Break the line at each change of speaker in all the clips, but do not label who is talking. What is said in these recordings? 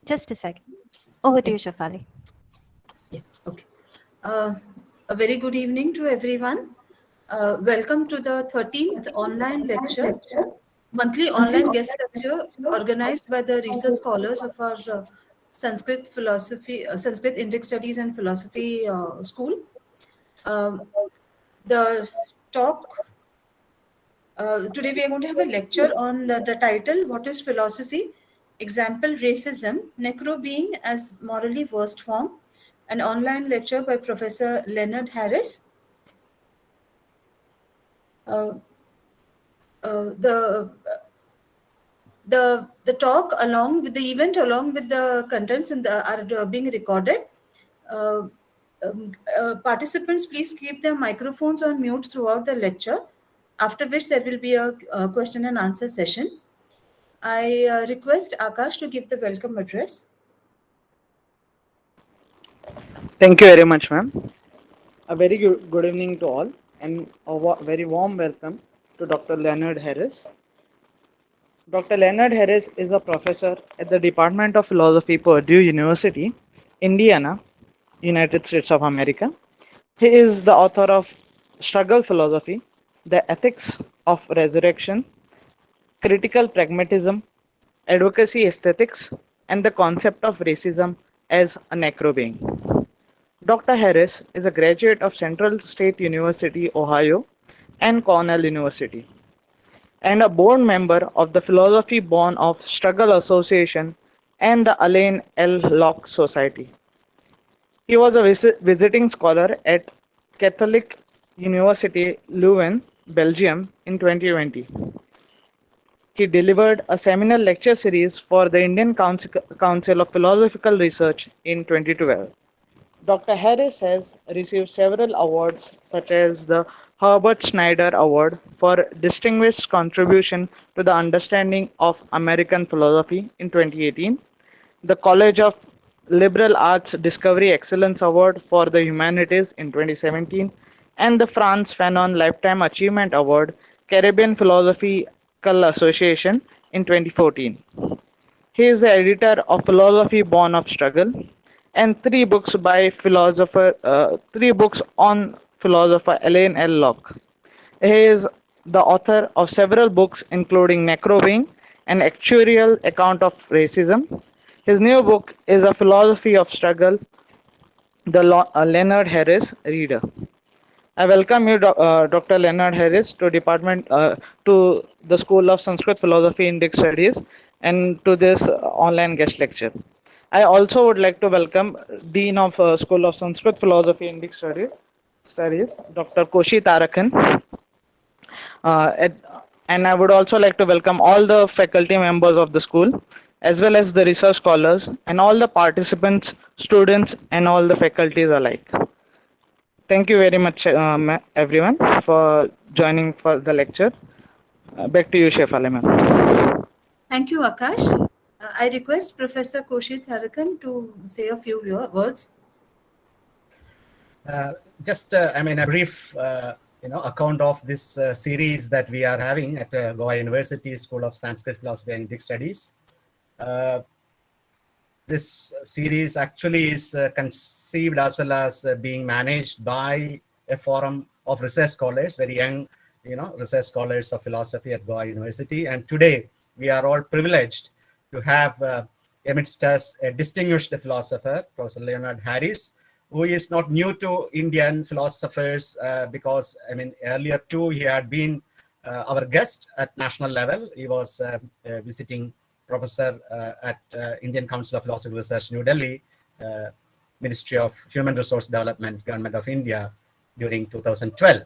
Just a second. Over to
Yeah.
you, Shafali.
Yeah. Okay. A very good evening to everyone. Welcome to the 13th online lecture, monthly online guest lecture organized by the research scholars of our Sanskrit philosophy, Sanskrit Indic Studies and Philosophy School. Um, the talk today we are going to have a lecture on the title, What is Philosophy? Example, Racism, Necro-being as Morally Worst Form, an online lecture by Professor Leonard Harris. Uh, the the talk along with the event along with the contents are being recorded. Uh, Participants, please keep their microphones on mute throughout the lecture, after which there will be a question and answer session. I request Akash to give the welcome address.
Thank you very much, ma'am. A very good evening to all, and a very warm welcome to Dr. Leonard Harris. Dr. Leonard Harris is a professor at the Department of Philosophy, Purdue University, Indiana, United States of America. He is the author of Struggle Philosophy, The Ethics of Resurrection, Critical Pragmatism, Advocacy Aesthetics, and the Concept of Racism as a Necro-being. Dr. Harris is a graduate of Central State University, Ohio, and Cornell University, and a board member of the Philosophy Born of Struggle Association and the Alain L. Locke Society. He was a visiting scholar at Catholic University Leuven, Belgium in 2020. He delivered a seminal lecture series for the Indian Council of Philosophical Research in 2012. Dr. Harris has received several awards, such as the Herbert Schneider Award for Distinguished Contribution to the Understanding of American Philosophy in 2018, the College of Liberal Arts Discovery Excellence Award for the Humanities in 2017, and the Franz Fanon Lifetime Achievement Award, Caribbean Philosophical Association in 2014. He is the editor of Philosophy Born of Struggle and three books on philosopher Alain L. Locke. He is the author of several books, including Necro-being, an actuarial account of racism. His new book is A Philosophy of Struggle, the Leonard Harris Reader. I welcome you, Dr. Leonard Harris, to the School of Sanskrit Philosophy Indic Studies, and to this online guest lecture. I also would like to welcome Dean of School of Sanskrit Philosophy Indic Studies, Dr. Koshi Tarakan. Uh, at- and I would also like to welcome all the faculty members of the school, as well as the research scholars, and all the participants, students, and all the faculties alike. Thank you very much, everyone, for joining for the lecture. Back to you, Chef Ali, ma'am.
Thank you, Akash. I request Professor Koshit Harakan to say a few words.
A brief, account of this series that we are having at Goa University School of Sanskrit Philosophy and Indic Studies. This series actually is conceived as well as being managed by a forum of research scholars, very young, research scholars of philosophy at Goa University. And today we are all privileged to have amidst us a distinguished philosopher, Professor Leonard Harris, who is not new to Indian philosophers because, earlier too, he had been our guest at national level. He was visiting professor at Indian Council of Philosophical Research, New Delhi, Ministry of Human Resource Development, Government of India, during 2012.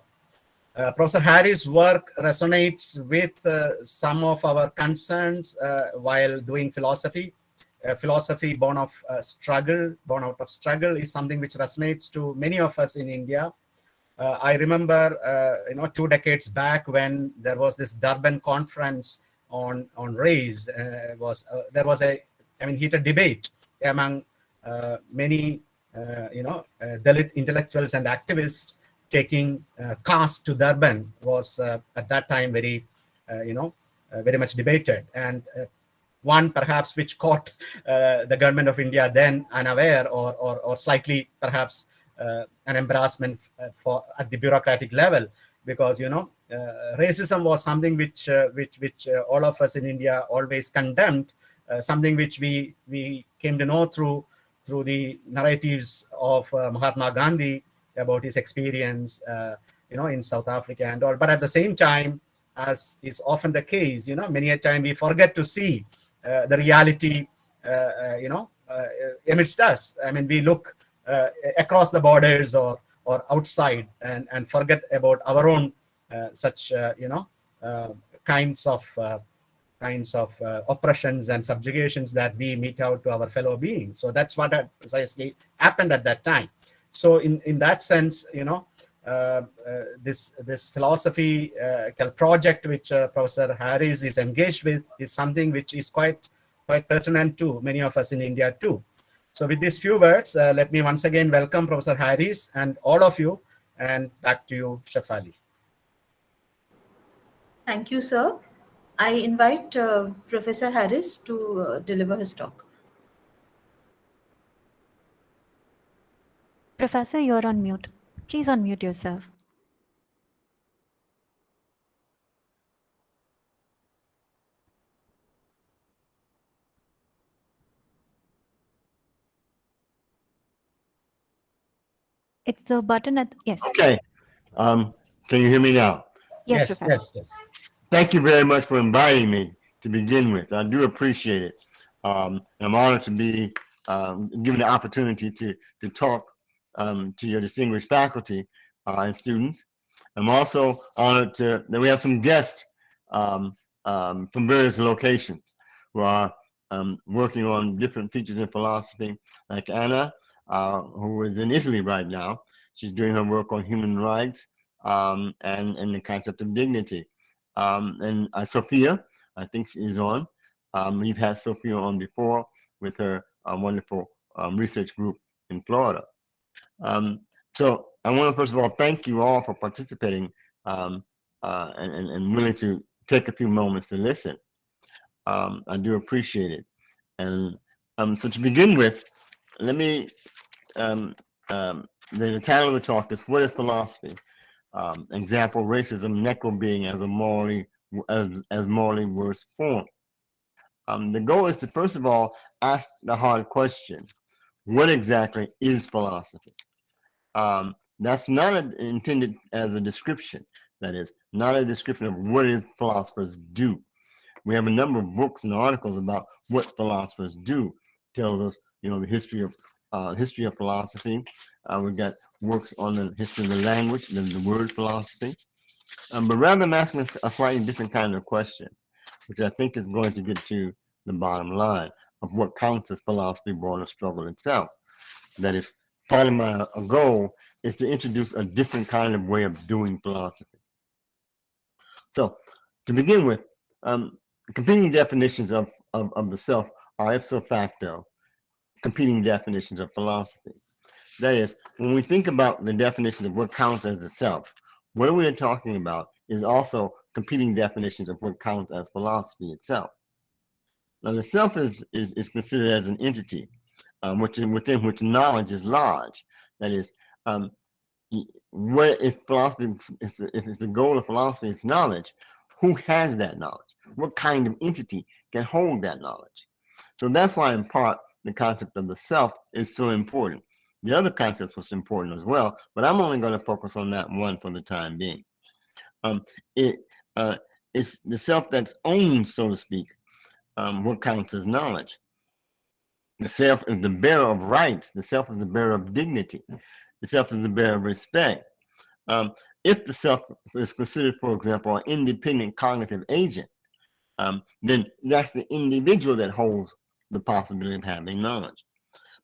Professor Harris' work resonates with some of our concerns while doing philosophy. Philosophy born out of struggle is something which resonates to many of us in India. I remember, 2 decades back when there was this Durban conference on race. There was a heated debate among many Dalit intellectuals and activists. Taking caste to Durban was at that time very much debated, and one perhaps which caught the government of India then unaware, or slightly perhaps an embarrassment for at the bureaucratic level, because racism was something which all of us in India always condemned, something which we came to know through the narratives of Mahatma Gandhi about his experience in South Africa and all. But at the same time, as is often the case, many a time we forget to see the reality amidst us. I mean, we look across the borders or outside and forget about our own such kinds of oppressions and subjugations that we mete out to our fellow beings. So that's what had precisely happened at that time. So in that sense, this philosophy project which Professor Harris is engaged with is something which is quite pertinent to many of us in India too. So with these few words, let me once again welcome Professor Harris and all of you, and back to you, Shefali.
Thank you, sir. I invite Professor Harris to deliver his talk.
Professor, you're on mute. Please unmute yourself. It's the button at, yes.
Okay. Can you hear me now?
Yes,
Yes,
Professor.
yes.
Thank you very much for inviting me to begin with. I do appreciate it. I'm honored to be given the opportunity to talk to your distinguished faculty and students. I'm also honored that we have some guests from various locations who are working on different features in philosophy, like Anna, who is in Italy right now. She's doing her work on human rights and the concept of dignity. And Sophia, I think she's on. We've had Sophia on before with her wonderful research group in Florida. So I want to first of all thank you all for participating and willing to take a few moments to listen. I do appreciate it. And so to begin with, let me the title of the talk is "What is Philosophy?" Example: Racism, Necro-being as a morally worse form. The goal is to first of all ask the hard question: what exactly is philosophy? That's not intended as a description. That is not a description of what it is philosophers do. We have a number of books and articles about what philosophers do. Tells us, the history of philosophy. We've got works on the history of the language, the word philosophy. But rather I'm asking a slightly different kind of question, which I think is going to get to the bottom line of what counts as philosophy born of struggle itself. That is, part of my goal is to introduce a different kind of way of doing philosophy. So, to begin with, competing definitions of the self are ipso facto competing definitions of philosophy. That is, when we think about the definition of what counts as the self, what we are talking about is also competing definitions of what counts as philosophy itself. Now, the self is considered as an entity within which knowledge is lodged. That is, if philosophy if the goal of philosophy is knowledge, who has that knowledge? What kind of entity can hold that knowledge? So that's why, in part, the concept of the self is so important. The other concepts was important as well, but I'm only going to focus on that one for the time being. It's the self that's owned, so to speak, what counts as knowledge. The self is the bearer of rights. The self is the bearer of dignity. The self is the bearer of respect. If the self is considered, for example, an independent cognitive agent, then that's the individual that holds the possibility of having knowledge.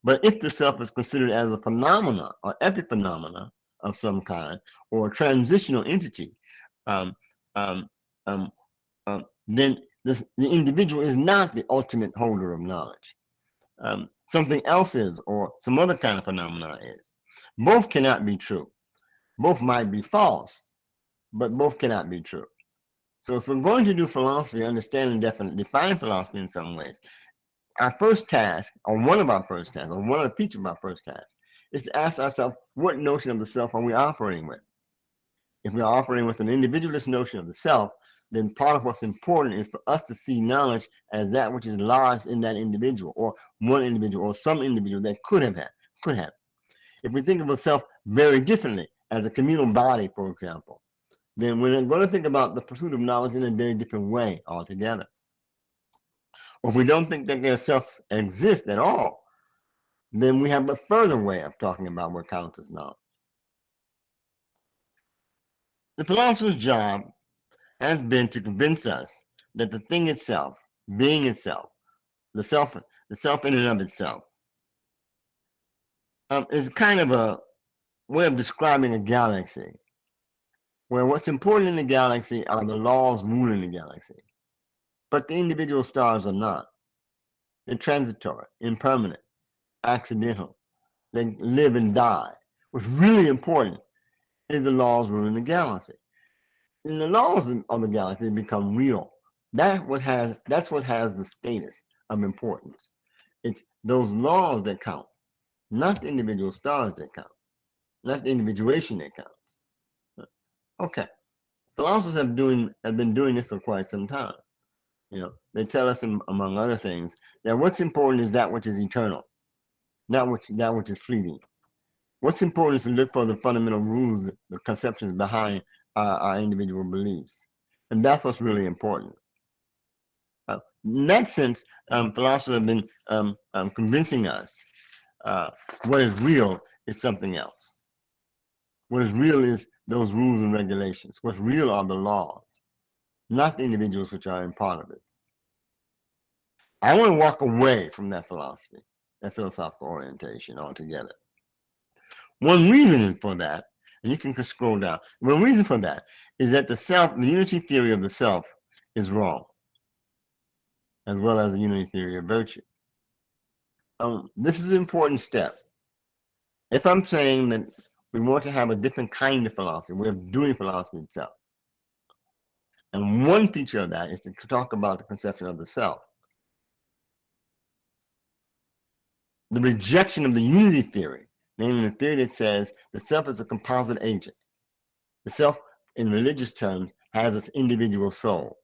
But if the self is considered as a phenomena or epiphenomena of some kind, or a transitional entity, then the individual is not the ultimate holder of knowledge. Something else is, or some other kind of phenomena is. Both cannot be true. Both might be false, but both cannot be true. So if we're going to do philosophy, understand and define philosophy in some ways, our first task, or one of our first tasks, or one of the features of our first task, is to ask ourselves, what notion of the self are we operating with? If we're operating with an individualist notion of the self, then part of what's important is for us to see knowledge as that which is lodged in that individual, or one individual, or some individual that could have. If we think of a self very differently, as a communal body, for example, then we're going to think about the pursuit of knowledge in a very different way altogether. Or if we don't think that their selves exist at all, then we have a further way of talking about what counts as knowledge. The philosopher's job has been to convince us that the thing itself, being itself, the self in and of itself, is kind of a way of describing a galaxy, where what's important in the galaxy are the laws ruling the galaxy, but the individual stars are not. They're transitory, impermanent, accidental. They live and die. What's really important is the laws ruling the galaxy. And the laws of the galaxy become real. That's what has the status of importance. It's those laws that count, not the individual stars that count, not the individuation that counts. Okay. Philosophers have been doing this for quite some time. They tell us, among other things, that what's important is that which is eternal, not that which is fleeting. What's important is to look for the fundamental rules, the conceptions behind our individual beliefs. And that's what's really important. In that sense, philosophers have been convincing us what is real is something else. What is real is those rules and regulations. What's real are the laws, not the individuals which are in part of it. I want to walk away from that philosophy, that philosophical orientation altogether. One reason for that, and you can scroll down, one reason for that is that the unity theory of the self is wrong, as well as the unity theory of virtue. This is an important step. If I'm saying that we want to have a different kind of philosophy, way of doing philosophy itself, and one feature of that is to talk about the conception of the self. The rejection of the unity theory, namely the theory that says the self is a composite agent. The self, in religious terms, has its individual soul,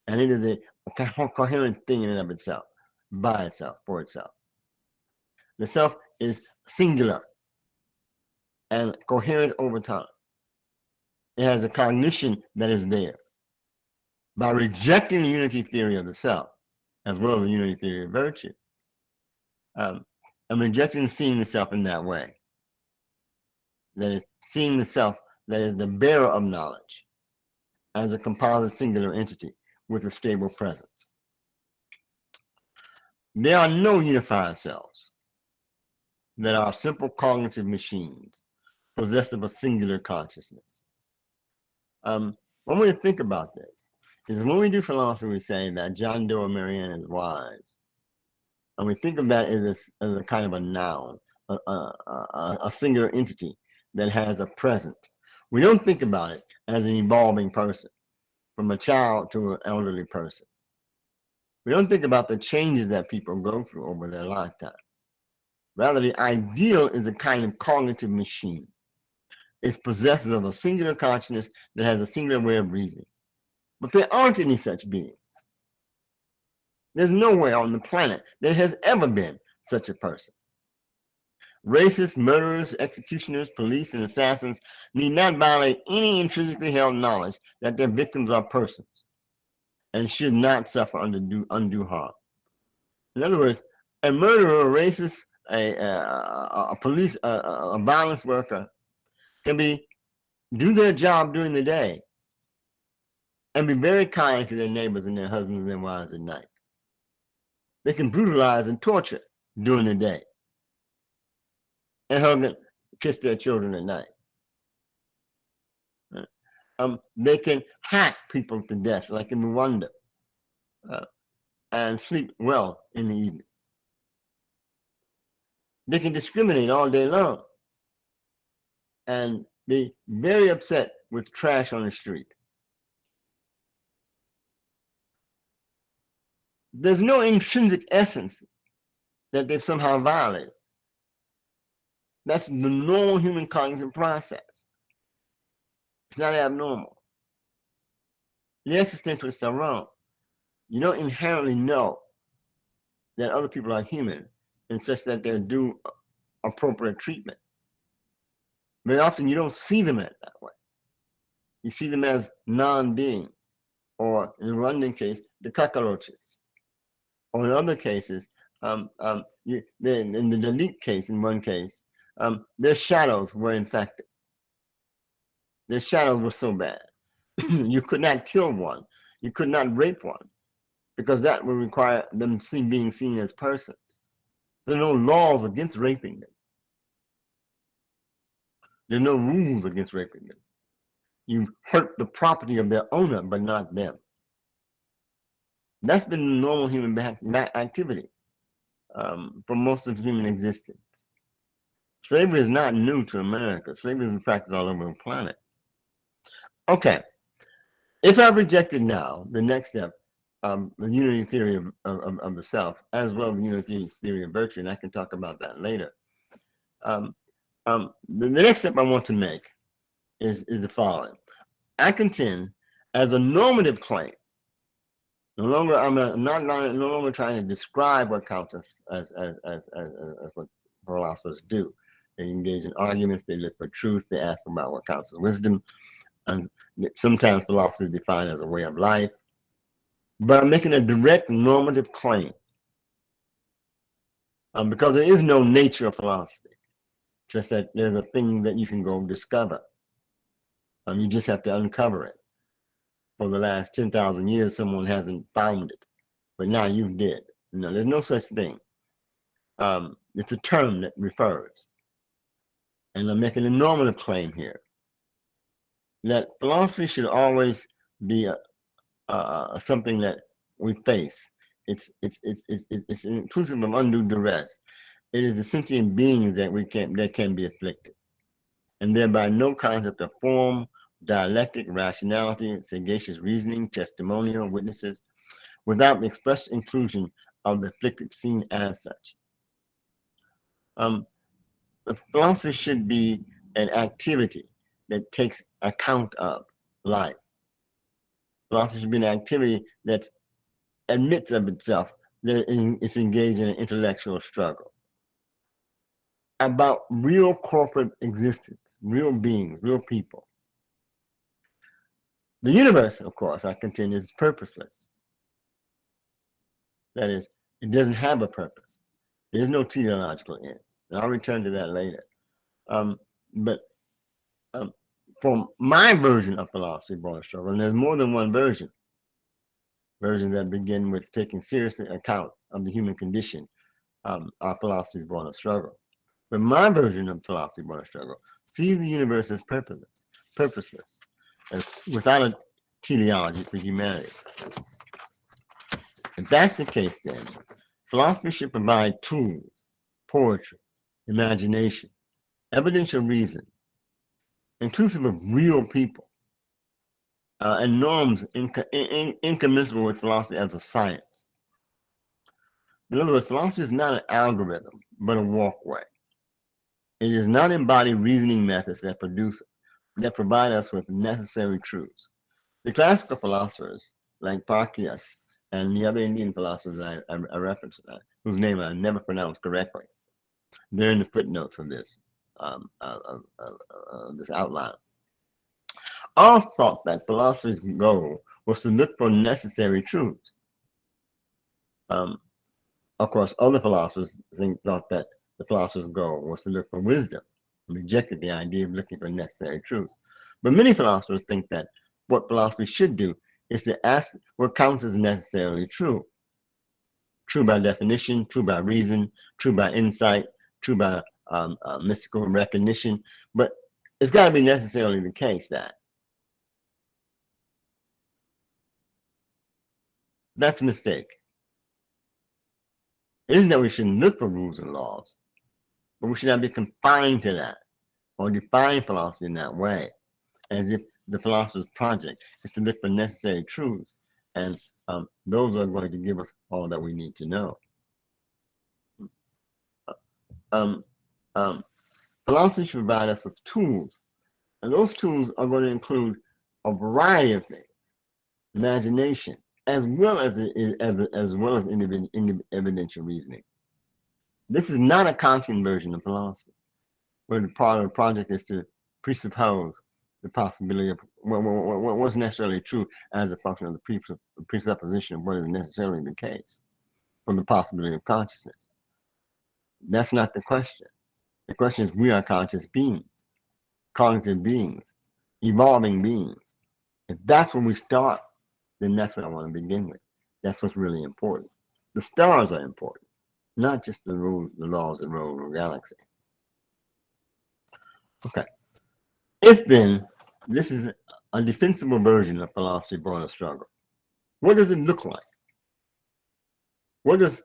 and it is a coherent thing in and of itself, by itself, for itself. The self is singular and coherent over time. It has a cognition that is there. By rejecting the unity theory of the self, as well as the unity theory of virtue, I'm rejecting seeing the self in that way. That is, seeing the self that is the bearer of knowledge as a composite singular entity with a stable presence. There are no unified selves that are simple cognitive machines possessed of a singular consciousness. One way to think about this is when we do philosophy, we say that John Doe and Marianne is wise. And we think of that as a kind of a noun, a singular entity that has a present. We don't think about it as an evolving person, from a child to an elderly person. We don't think about the changes that people go through over their lifetime. Rather, the ideal is a kind of cognitive machine. It's possessed of a singular consciousness that has a singular way of reasoning. But there aren't any such beings. There's nowhere on the planet there has ever been such a person. Racists, murderers, executioners, police, and assassins need not violate any intrinsically held knowledge that their victims are persons and should not suffer undue harm. In other words, a murderer, a racist, a police, a violence worker can do their job during the day and be very kind to their neighbors and their husbands and wives at night. They can brutalize and torture during the day and hug and kiss their children at night. They can hack people to death, like in Rwanda, and sleep well in the evening. They can discriminate all day long and be very upset with trash on the street. there's no intrinsic essence that they've somehow violated. That's the normal human cognitive process. It's not abnormal. The existentialists are wrong. You don't inherently know that other people are human and such that they're due appropriate treatment. Very often you don't see them that way. You see them as non-being, or in the Rwandan case, the cockroaches. Or in other cases, in the Dalit case, in one case, their shadows were infected. Their shadows were so bad. You could not kill one. You could not rape one, because that would require them being seen as persons. There are no laws against raping them. There are no rules against raping them. You hurt the property of their owner, but not them. That's been the normal human activity for most of human existence. Slavery is not new to America. Slavery is practiced all over the planet. Okay, if I've rejected now the next step, the unity theory of the self, as well as the unity theory of virtue, and I can talk about that later. The next step I want to make is the following. I contend, as a normative claim, no longer trying to describe what counts as what philosophers do. They engage in arguments, they look for truth, they ask about what counts as wisdom, and sometimes philosophy is defined as a way of life. But I'm making a direct normative claim, because there is no nature of philosophy. It's just that there's a thing that you can go discover. You just have to uncover it. For the last 10,000 years, someone hasn't found it, but now you did. No, there's no such thing. It's a term that refers. And I'm making a normative claim here that philosophy should always be something that we face. It's inclusive of undue duress. It is the sentient beings that can be afflicted, and thereby no concept of form, dialectic, rationality, sagacious reasoning, testimonial, witnesses, without the express inclusion of the afflicted seen as such. The philosophy should be an activity that takes account of life. Philosophy should be an activity that admits of itself that it's engaged in an intellectual struggle about real corporate existence, real beings, real people. The universe, of course, I contend, is purposeless. That is, it doesn't have a purpose. There's no teleological end. And I'll return to that later. But for my version of philosophy, born of struggle, and there's more than one versions that begin with taking seriously account of the human condition, our philosophy is born of struggle. But my version of philosophy, born of struggle, sees the universe as purposeless, as without a teleology for humanity. If that's the case, then philosophy should provide tools, poetry, imagination, evidential reason, inclusive of real people, and norms incommensurable with philosophy as a science. In other words, philosophy is not an algorithm, but a walkway. It does not embody reasoning methods that provide us with necessary truths. The classical philosophers, like Parkias and the other Indian philosophers I referenced, whose name I never pronounced correctly, they're in the footnotes of this this outline, all thought that philosophy's goal was to look for necessary truths. Of course, other philosophers thought that the philosopher's goal was to look for wisdom and rejected the idea of looking for necessary truths. But many philosophers think that what philosophy should do is to ask what counts as necessarily true. True by definition, true by reason, true by insight, true by mystical recognition. But it's got to be necessarily the case that that's a mistake. It isn't that we shouldn't look for rules and laws, but we should not be confined to that or define philosophy in that way, as if the philosopher's project is to look for necessary truths And those are going to give us all that we need to know. Um, um, Philosophy should provide us with tools, and those tools are going to include a variety of things: imagination, as well as evidential reasoning. This is not a Kantian version of philosophy, where the part of the project is to presuppose the possibility of what wasn't necessarily true as a function of the presupposition of what is necessarily the case from the possibility of consciousness. That's not the question. The question is, we are conscious beings, cognitive beings, evolving beings. If that's where we start, then that's what I want to begin with. That's what's really important. The stars are important, not just the laws that rule the galaxy. Okay. If then this is a defensible version of philosophy born of struggle, what does it look like? What does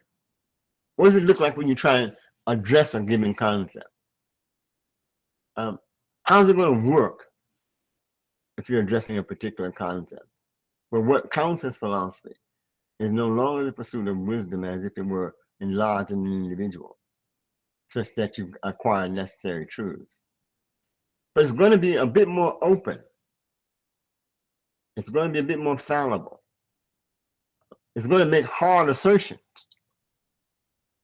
it look like when you try and address a given concept? How's it going to work if you're addressing a particular concept? Well, what counts as philosophy is no longer the pursuit of wisdom as if it were enlarged in an individual, such that you acquire necessary truths. But it's going to be a bit more open. It's going to be a bit more fallible. It's going to make hard assertions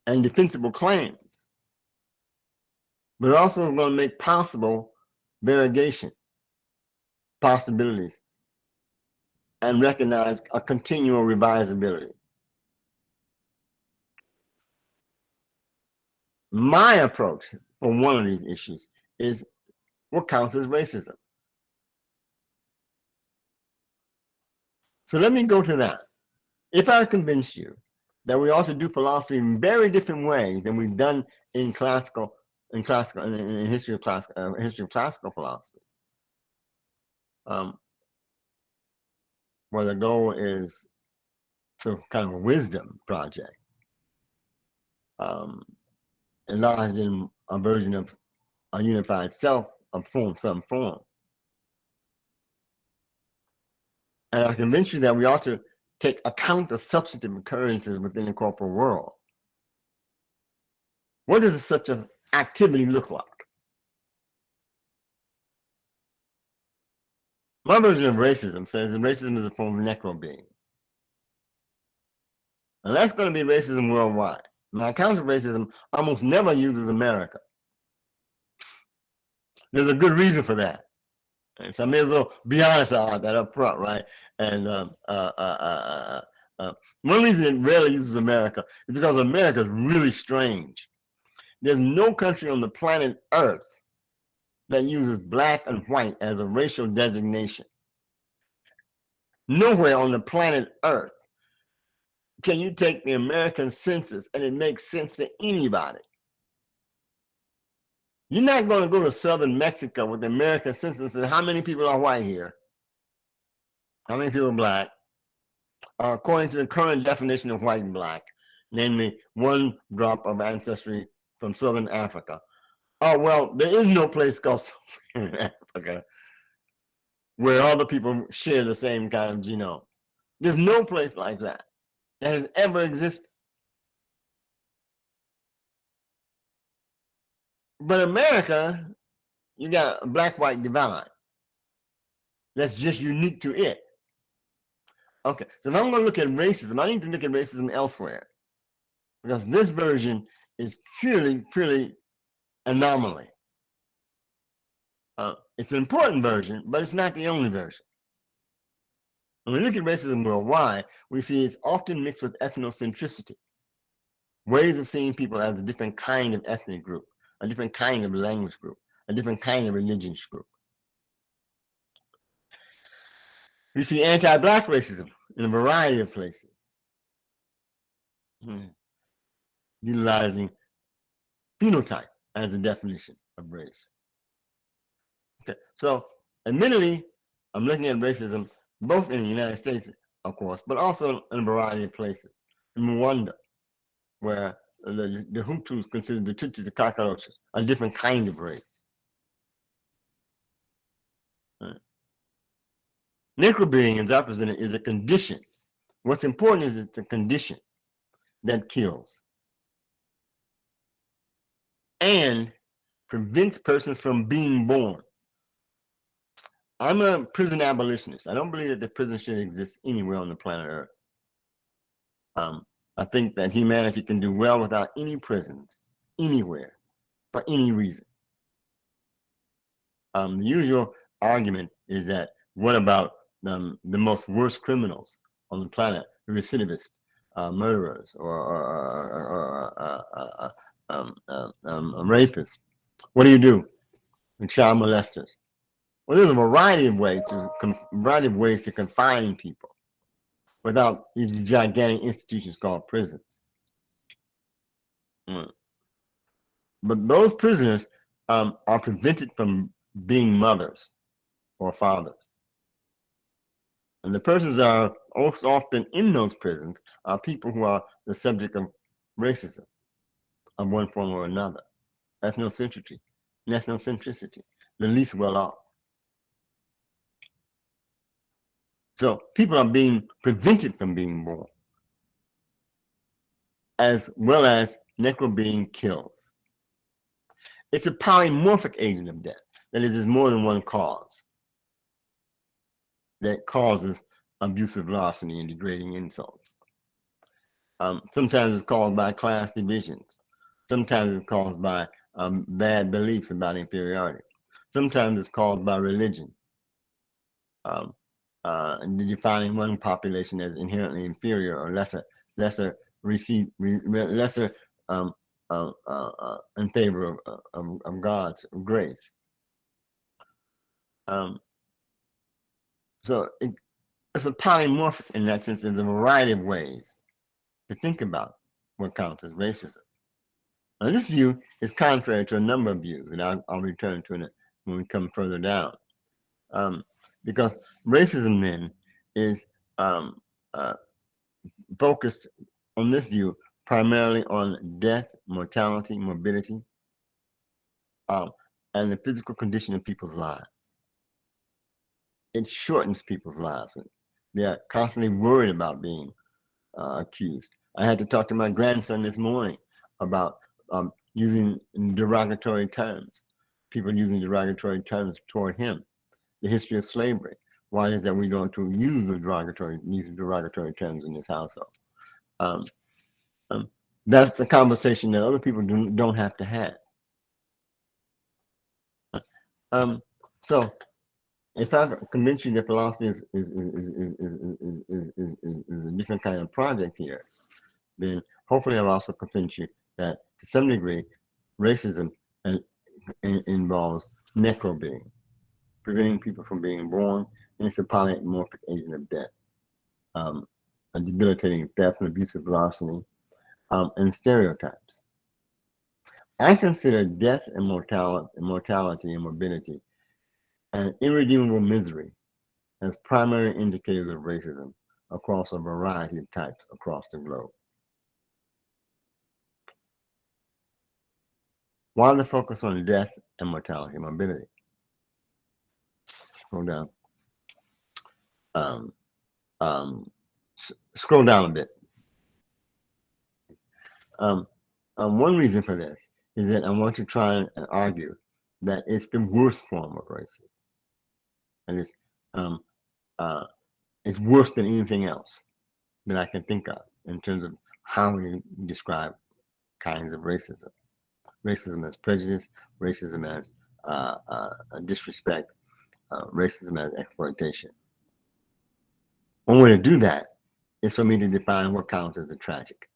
and defensible claims, but also going to make possible variegation, possibilities, and recognize a continual revisability. My approach for one of these issues is what counts as racism. So let me go to that. If I convince you that we ought to do philosophy in very different ways than we've done in in history of classical philosophies, where the goal is to kind of a wisdom project, enlarged in a version of a unified self of some form. And I convince you that we ought to take account of substantive occurrences within the corporal world. What does such an activity look like? My version of racism says that racism is a form of necro-being. And that's going to be racism worldwide. My account of racism almost never uses America. There's a good reason for that. And so I may as well be honest about that up front, right? And one reason it rarely uses America is because America is really strange. There's no country on the planet Earth that uses black and white as a racial designation. Nowhere on the planet Earth can you take the American census and it makes sense to anybody. You're not going to go to southern Mexico with the American census and say, how many people are white here? How many people are black? According to the current definition of white and black, namely one drop of ancestry from southern Africa. Oh, well, there is no place called southern Africa where all the people share the same kind of genome. There's no place like that has ever existed. But America, you got a black-white divide. That's just unique to it. Okay, so if I'm going to look at racism, I need to look at racism elsewhere. Because this version is purely anomaly. It's an important version, but it's not the only version. When we look at racism worldwide, we see it's often mixed with ethnocentricity, ways of seeing people as a different kind of ethnic group, a different kind of language group, a different kind of religious group. We see anti-black racism in a variety of places, utilizing phenotype as a definition of race. Okay, so admittedly, I'm looking at racism both in the United States, of course, but also in a variety of places. In Rwanda, where the Hutus consider the Tutsis the cockroaches, a different kind of race. Right. Necro-being, as I presented, is a condition What's important is the condition that kills and prevents persons from being born. I'm a prison abolitionist. I don't believe that the prison should exist anywhere on the planet Earth. I think that humanity can do well without any prisons anywhere for any reason. The usual argument is that what about the most worst criminals on the planet, the recidivists, murderers, or rapists? What do with child molesters? Well, there's a variety of ways to confine people without these gigantic institutions called prisons. But those prisoners are prevented from being mothers or fathers. And the persons that are most often in those prisons are people who are the subject of racism of one form or another, ethnocentricity, the least well off. So people are being prevented from being born, as well as necro-being kills. It's a polymorphic agent of death. That is, there's more than one cause that causes abusive larceny and degrading insults. Sometimes it's caused by class divisions. Sometimes it's caused by bad beliefs about inferiority. Sometimes it's caused by religion, defining one population as inherently inferior or lesser in favor of God's grace. So it's a polymorphic in that sense. There's a variety of ways to think about what counts as racism. Now, this view is contrary to a number of views, and I'll return to it when we come further down. Because racism then is focused on this view primarily on death, mortality, morbidity, and the physical condition of people's lives. It shortens people's lives. They are constantly worried about being accused. I had to talk to my grandson this morning about using derogatory terms, people using derogatory terms toward him, the history of slavery. Why is that we don't use derogatory terms in this household? That's a conversation that other people don't have to have. So if I've convinced you that philosophy is a different kind of project here, then hopefully I've also convinced you that to some degree, racism involves necro-being, preventing people from being born, and it's a polymorphic agent of death, a debilitating theft and abusive larceny, and stereotypes. I consider death and mortality and morbidity and irredeemable misery as primary indicators of racism across a variety of types across the globe. Why the focus on death and mortality and morbidity? Scroll down. Scroll down a bit. One reason for this is that I want to try and argue that it's the worst form of racism, and it's worse than anything else that I can think of in terms of how we describe kinds of racism. Racism as prejudice, racism as disrespect, racism as exploitation. One way to do that is for me to define what counts as the tragic.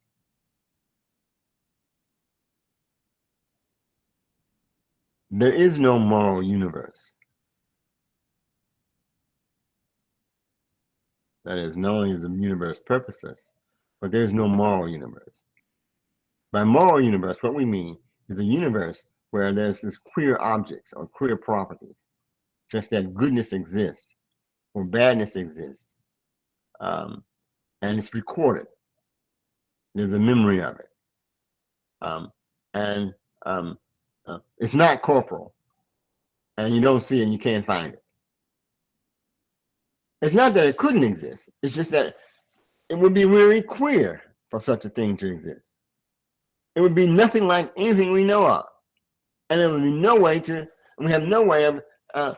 There is no moral universe. That is, not only is the universe purposeless, but there's no moral universe. By moral universe, what we mean is a universe where there's this queer objects or queer properties, such that goodness exists or badness exists, and it's recorded. There's a memory of it. It's not corporal, and you don't see it and you can't find it. It's not that it couldn't exist. It's just that It would be really queer for such a thing to exist. It would be nothing like anything we know of. And there would be no way to, we have no way of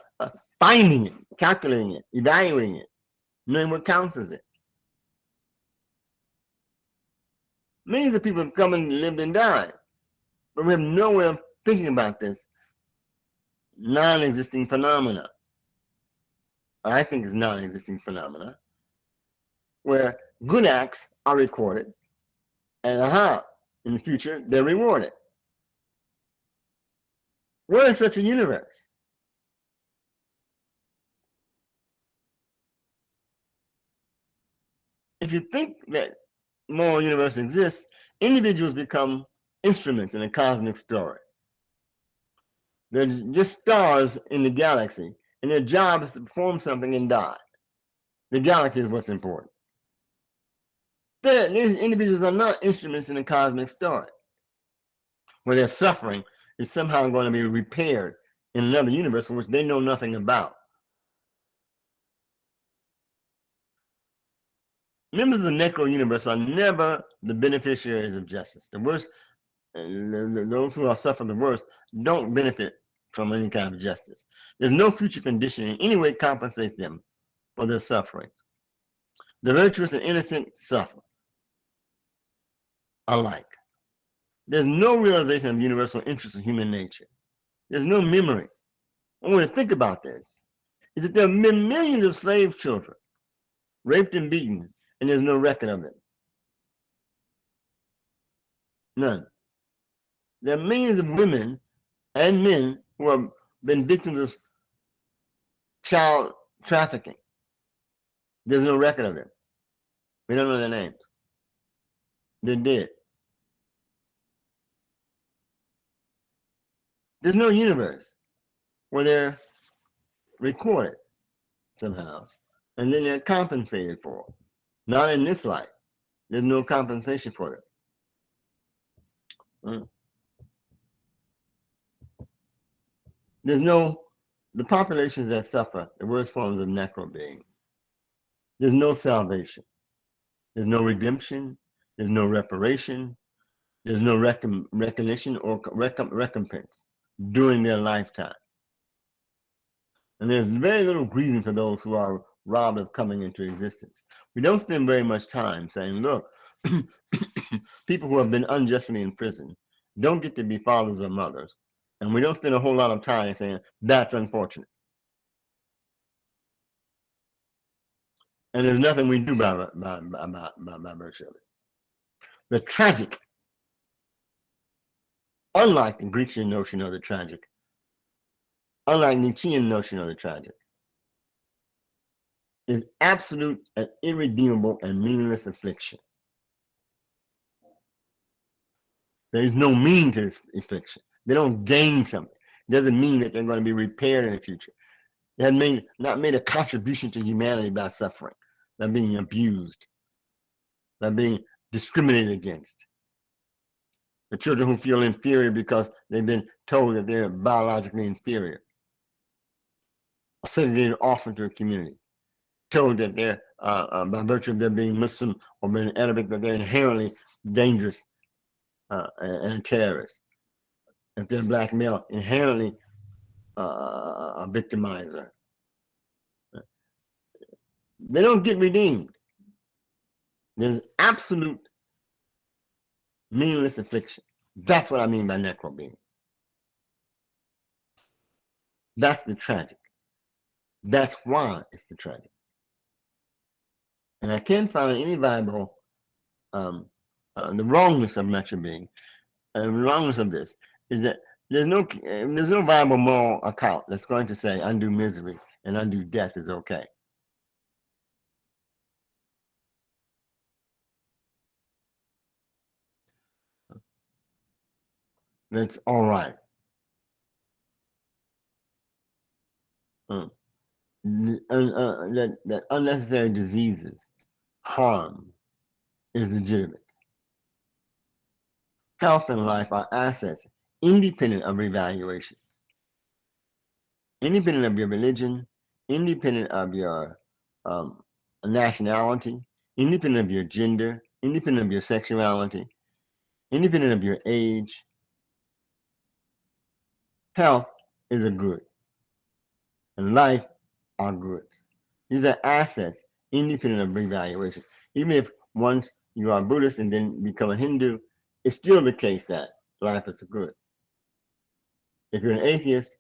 finding it, calculating it, evaluating it, knowing what counts as it. Millions of people have come and lived and died, but we have no way of thinking about this non-existing phenomena. I think it's non-existing phenomena, where good acts are recorded, and in the future, they're rewarded. Where is such a universe? If you think that moral universe exists, individuals become instruments in a cosmic story. They're just stars in the galaxy, and their job is to perform something and die. The galaxy is what's important. These individuals are not instruments in a cosmic story, where their suffering is somehow going to be repaired in another universe in which they know nothing about. Members of the necro universe are never the beneficiaries of justice. The worst, those who are suffering the worst, don't benefit from any kind of justice. There's no future condition in any way compensates them for their suffering. The virtuous and innocent suffer alike. There's no realization of universal interest in human nature. There's no memory. I want to think about this. Is that there have been millions of slave children raped and beaten, and there's no record of it. None. There are millions of women and men who have been victims of child trafficking. There's no record of them. We don't know their names. They're dead. There's no universe where they're recorded somehow, and then they're compensated for. Not in this life. There's no compensation for them. There's no, the populations that suffer the worst forms of necro-being. There's no salvation. There's no redemption. There's no reparation. There's no recognition or recompense during their lifetime. And there's very little grieving for those who are robbed of coming into existence. We don't spend very much time saying, look, people who have been unjustly imprisoned don't get to be fathers or mothers. And we don't spend a whole lot of time saying, that's unfortunate. And there's nothing we do by virtue of it. The tragic, unlike the Grecian notion of the tragic, unlike Nietzschean notion of the tragic, is absolute and irredeemable and meaningless affliction. There is no meaning to this affliction. They don't gain something. It doesn't mean that they're going to be repaired in the future. They have not made a contribution to humanity by suffering, by being abused, by being discriminated against. The children who feel inferior because they've been told that they're biologically inferior, are segregated off into a community, told that they're, by virtue of their being Muslim or being Arabic, that they're inherently dangerous and terrorists. If they're black male, inherently a victimizer. They don't get redeemed. There's absolute meaningless affliction. That's what I mean by necro-being. That's the tragic. That's why it's the tragic. And I can't find any viable, the wrongness of necro-being, the wrongness of this is that there's no viable moral account that's going to say undue misery and undue death is okay. That's all right. That unnecessary diseases, harm is legitimate. Health and life are assets independent of evaluations, independent of your religion, independent of your nationality, independent of your gender, independent of your sexuality, independent of your age. Health is a good, and life are goods. These are assets independent of revaluation. Even if once you are Buddhist and then become a Hindu, it's still the case that life is a good. If you're an atheist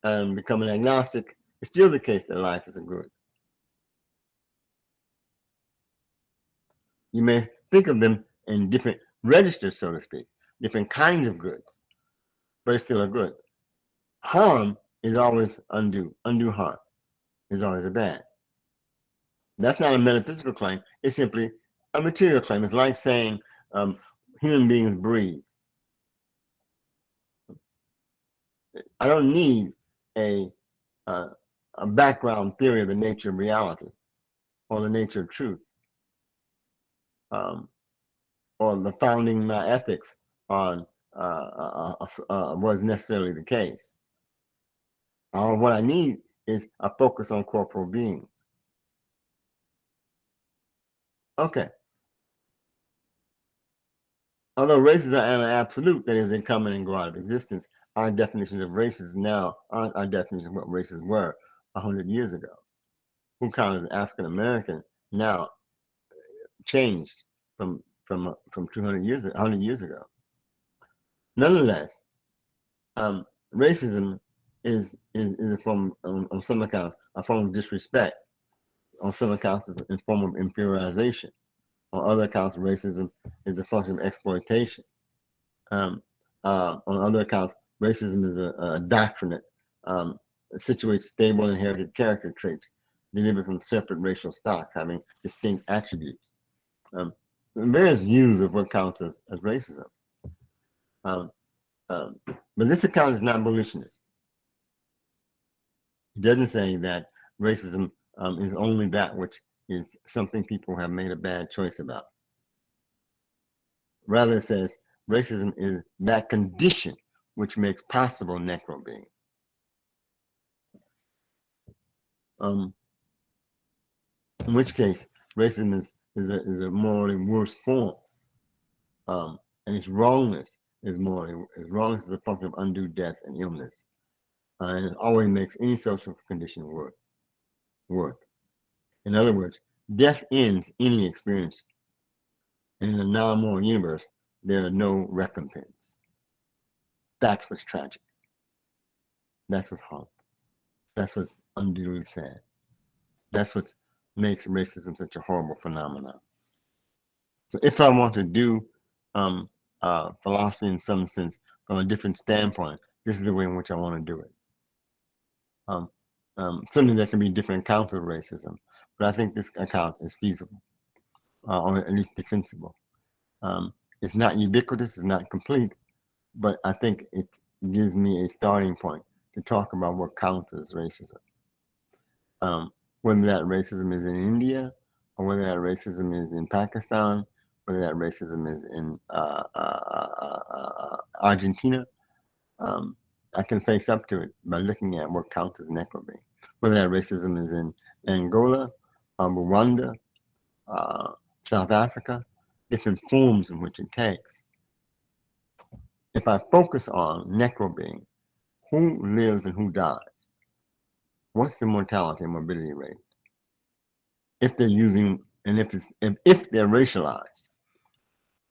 and become an agnostic, it's still the case that life is a good. You may think of them in different registers, so to speak, different kinds of goods, but it's still a good. Harm is always undue. Undue harm is always a bad. That's not a metaphysical claim. It's simply a material claim. It's like saying human beings breathe. I don't need a uh, a background theory of the nature of reality or the nature of truth or the founding ethics on was necessarily the case. What I need is a focus on corporal beings. Okay. Although races are an absolute, that is, they come and go out of existence, our definitions of races now aren't our definition of what races were 100 years ago. Who counted as African American now changed from 200 years, 100 years ago. Nonetheless, racism is a form, on some accounts, a form of disrespect. On some accounts, it's a form of inferiorization. On other accounts, racism is a function of exploitation. On other accounts, racism is a doctrine that situates stable inherited character traits delivered from separate racial stocks having distinct attributes. Various views of what counts as racism. But this account is not abolitionist. It doesn't say that racism is only that which is something people have made a bad choice about. Rather, it says racism is that condition which makes possible necro-being. In which case, racism is a morally worse form, and its wrongness is wrongness is a function of undue death and illness, and it always makes any social condition worth. In other words, death ends any experience. In a non-moral universe, there are no recompense. That's what's tragic. That's what's harmful. That's what's unduly sad. That's what makes racism such a horrible phenomenon. So if I want to do philosophy in some sense from a different standpoint, this is the way in which I want to do it. Certainly there can be different accounts of racism, but I think this account is feasible, or at least defensible. It's not ubiquitous, it's not complete, but I think it gives me a starting point to talk about what counts as racism. Whether that racism is in India, or whether that racism is in Pakistan, whether that racism is in Argentina, I can face up to it by looking at what counts as necro-being. Whether that racism is in Angola, Rwanda, South Africa, different forms in which it takes. If I focus on necro-being, who lives and who dies? What's the mortality and morbidity rate? If they're using, and if they're racialized.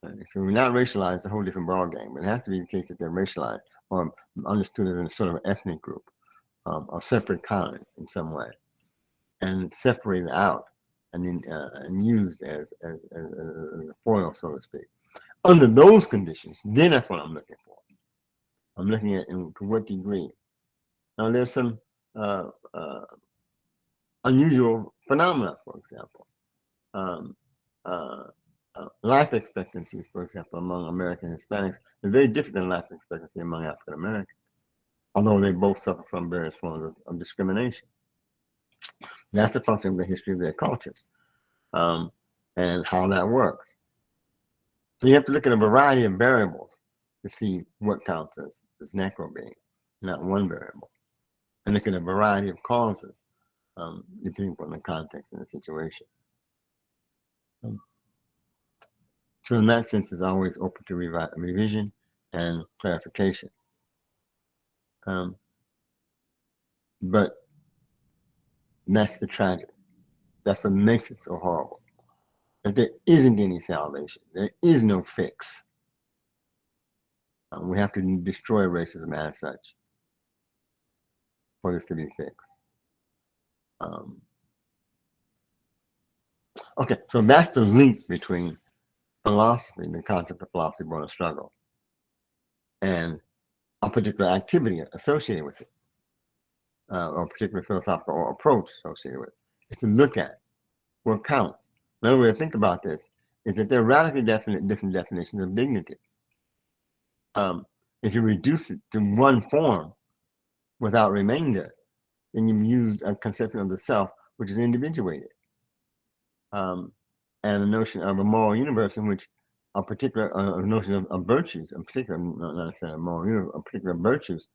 If they're not racialized, it's a whole different ballgame. But it has to be the case that they're racialized or understood as a sort of ethnic group, or separate kind in some way, and separated out and used as a foil, so to speak. Under those conditions, then that's what I'm looking for. I'm looking at to what degree. Now, there's some unusual phenomena, for example. Life expectancies, for example, among American Hispanics is very different than life expectancy among African Americans, although they both suffer from various forms of discrimination. That's a function of the history of their cultures and how that works. So you have to look at a variety of variables to see what counts as necro-being, not one variable, and look at a variety of causes depending upon the context and the situation. So in that sense, it's always open to revision and clarification. But that's the tragedy. That's what makes it so horrible. That there isn't any salvation. There is no fix. We have to destroy racism as such for this to be fixed. Okay, so that's the link between philosophy, the concept of philosophy born of struggle, and a particular activity associated with it, or a particular philosophical approach associated with it. It's to look at what counts. Another way to think about this is that there are radically different definitions of dignity. If you reduce it to one form without remainder, then you use a conception of the self which is individuated. And the notion of a moral universe in which a particular notion of virtues, in particular, not necessarily a moral universe, a particular virtues,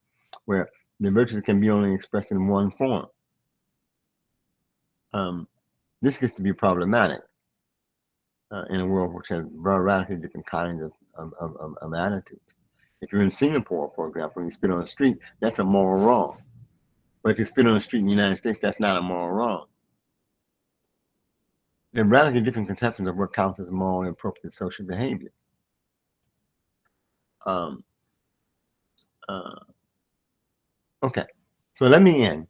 where the virtues can be only expressed in one form. This gets to be problematic in a world which has very radically different kinds of attitudes. If you're in Singapore, for example, and you spit on the street, that's a moral wrong. But if you spit on the street in the United States, that's not a moral wrong. There are radically different conceptions of what counts as morally appropriate social behavior. Okay, so let me end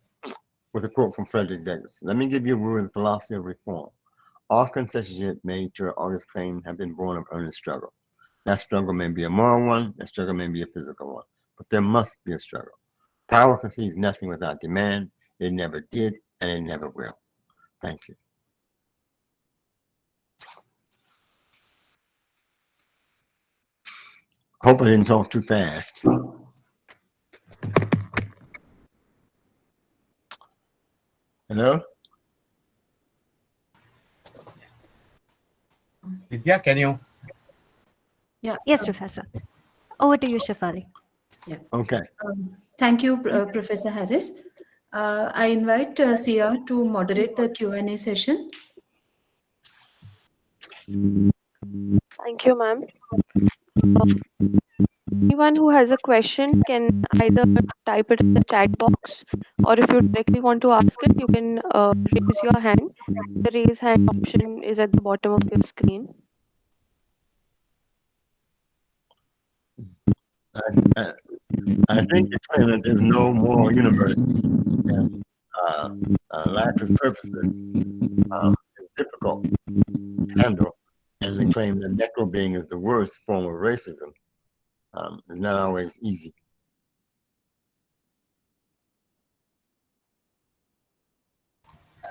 with a quote from Frederick Douglass. Let me give you a word of the philosophy of reform. All concessions made to all this claim have been born of earnest struggle. That struggle may be a moral one, that struggle may be a physical one, but there must be a struggle. Power concedes nothing without demand. It never did, and it never will. Thank you. Hope I didn't talk too fast. Hello?
Vidya, can you?
Yeah.
Yes, Professor. Over to you, Shafali.
Yeah.
Okay.
Thank you, Professor Harris. I invite Sia to moderate the Q&A session.
Thank you, ma'am. Anyone who has a question can either type it in the chat box, or if you directly want to ask it, you can raise your hand. The raise hand option is at the bottom of your screen.
I think it's clear that there's no moral universe, and lack of purposes is difficult to handle. And the claim that necro-being is the worst form of racism is not always easy.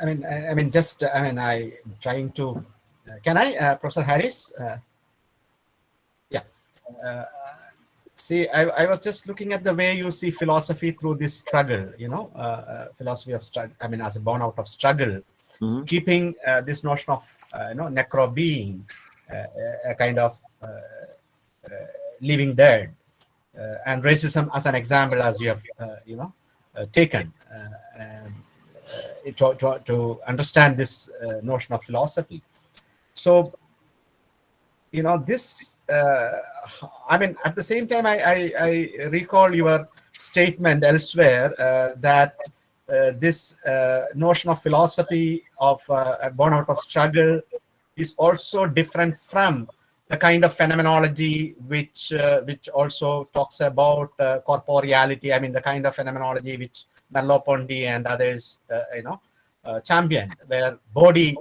I trying to. Can I, Professor Harris? Yeah. See, I was just looking at the way you see philosophy through this struggle. Philosophy of struggle. As a born out of struggle, keeping this notion of necro-being, a kind of living dead, and racism as an example, as you have taken. To understand this notion of philosophy. So, this, at the same time, I recall your statement elsewhere that this notion of philosophy of born out of struggle is also different from the kind of phenomenology which also talks about corporeality. The kind of phenomenology which Merleau-Ponty and others, championed, where body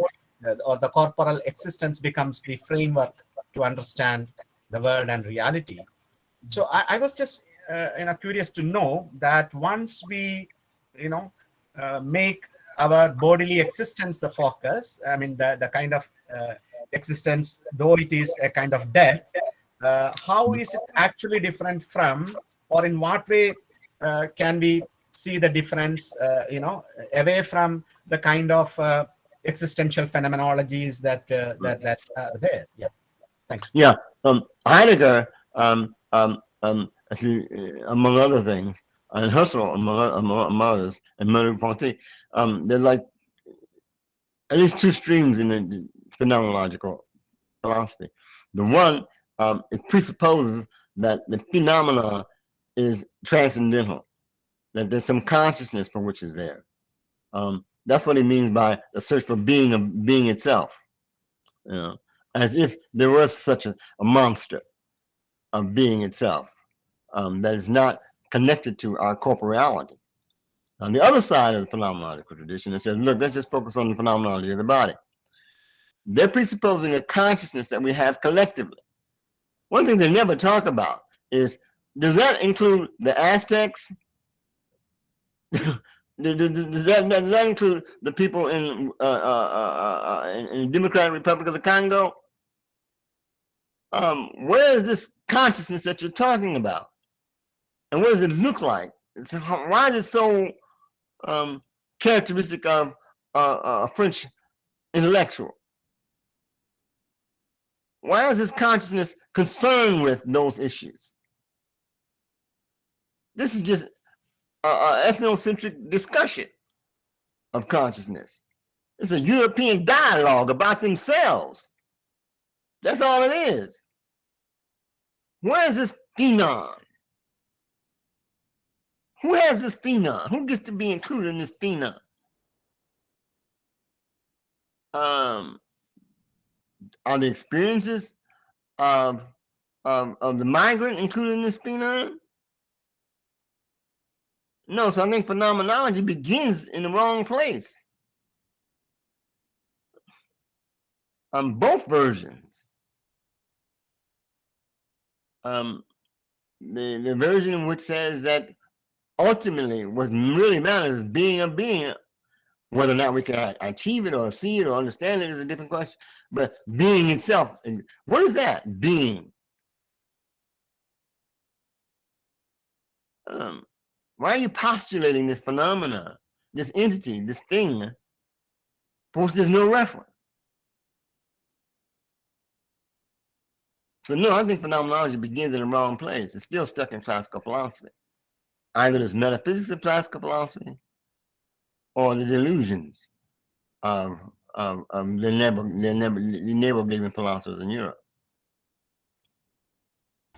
or the corporal existence becomes the framework to understand the world and reality. So I was just, curious to know that once we, make our bodily existence the focus, the kind of existence, though it is a kind of death, how is it actually different from, or in what way can we see the difference, away from the kind of existential phenomenologies that are there? Yeah, thank you.
Yeah, Heidegger, among other things, and Husserl, among others, and Merleau-Ponty, there's like at least two streams in the phenomenological philosophy. The one, it presupposes that the phenomena is transcendental, that there's some consciousness for which is there. That's what he means by the search for being of being itself. You know, as if there was such a monster of being itself that is not connected to our corporeality. On the other side of the phenomenological tradition, it says, look, let's just focus on the phenomenology of the body. They're presupposing a consciousness that we have collectively. One thing they never talk about is, does that include the Aztecs? does that include the people in the Democratic Republic of the Congo? Where is this consciousness that you're talking about? And what does it look like? Why is it so characteristic of a French intellectual? Why is this consciousness concerned with those issues? This is just an ethnocentric discussion of consciousness. It's a European dialogue about themselves. That's all it is. Where is this phenom? Who has this phenom? Who gets to be included in this phenom? Are the experiences of the migrant included in this phenom? No, so I think phenomenology begins in the wrong place. Both versions. The version which says that ultimately what really matters is being a being. Whether or not we can achieve it or see it or understand it is a different question. But being itself, what is that? Being. Why are you postulating this phenomena, this entity, this thing, for which there's no reference? So no, I think phenomenology begins in the wrong place. It's still stuck in classical philosophy. Either there's metaphysics of classical philosophy or the delusions of the navel-gazing philosophers in Europe.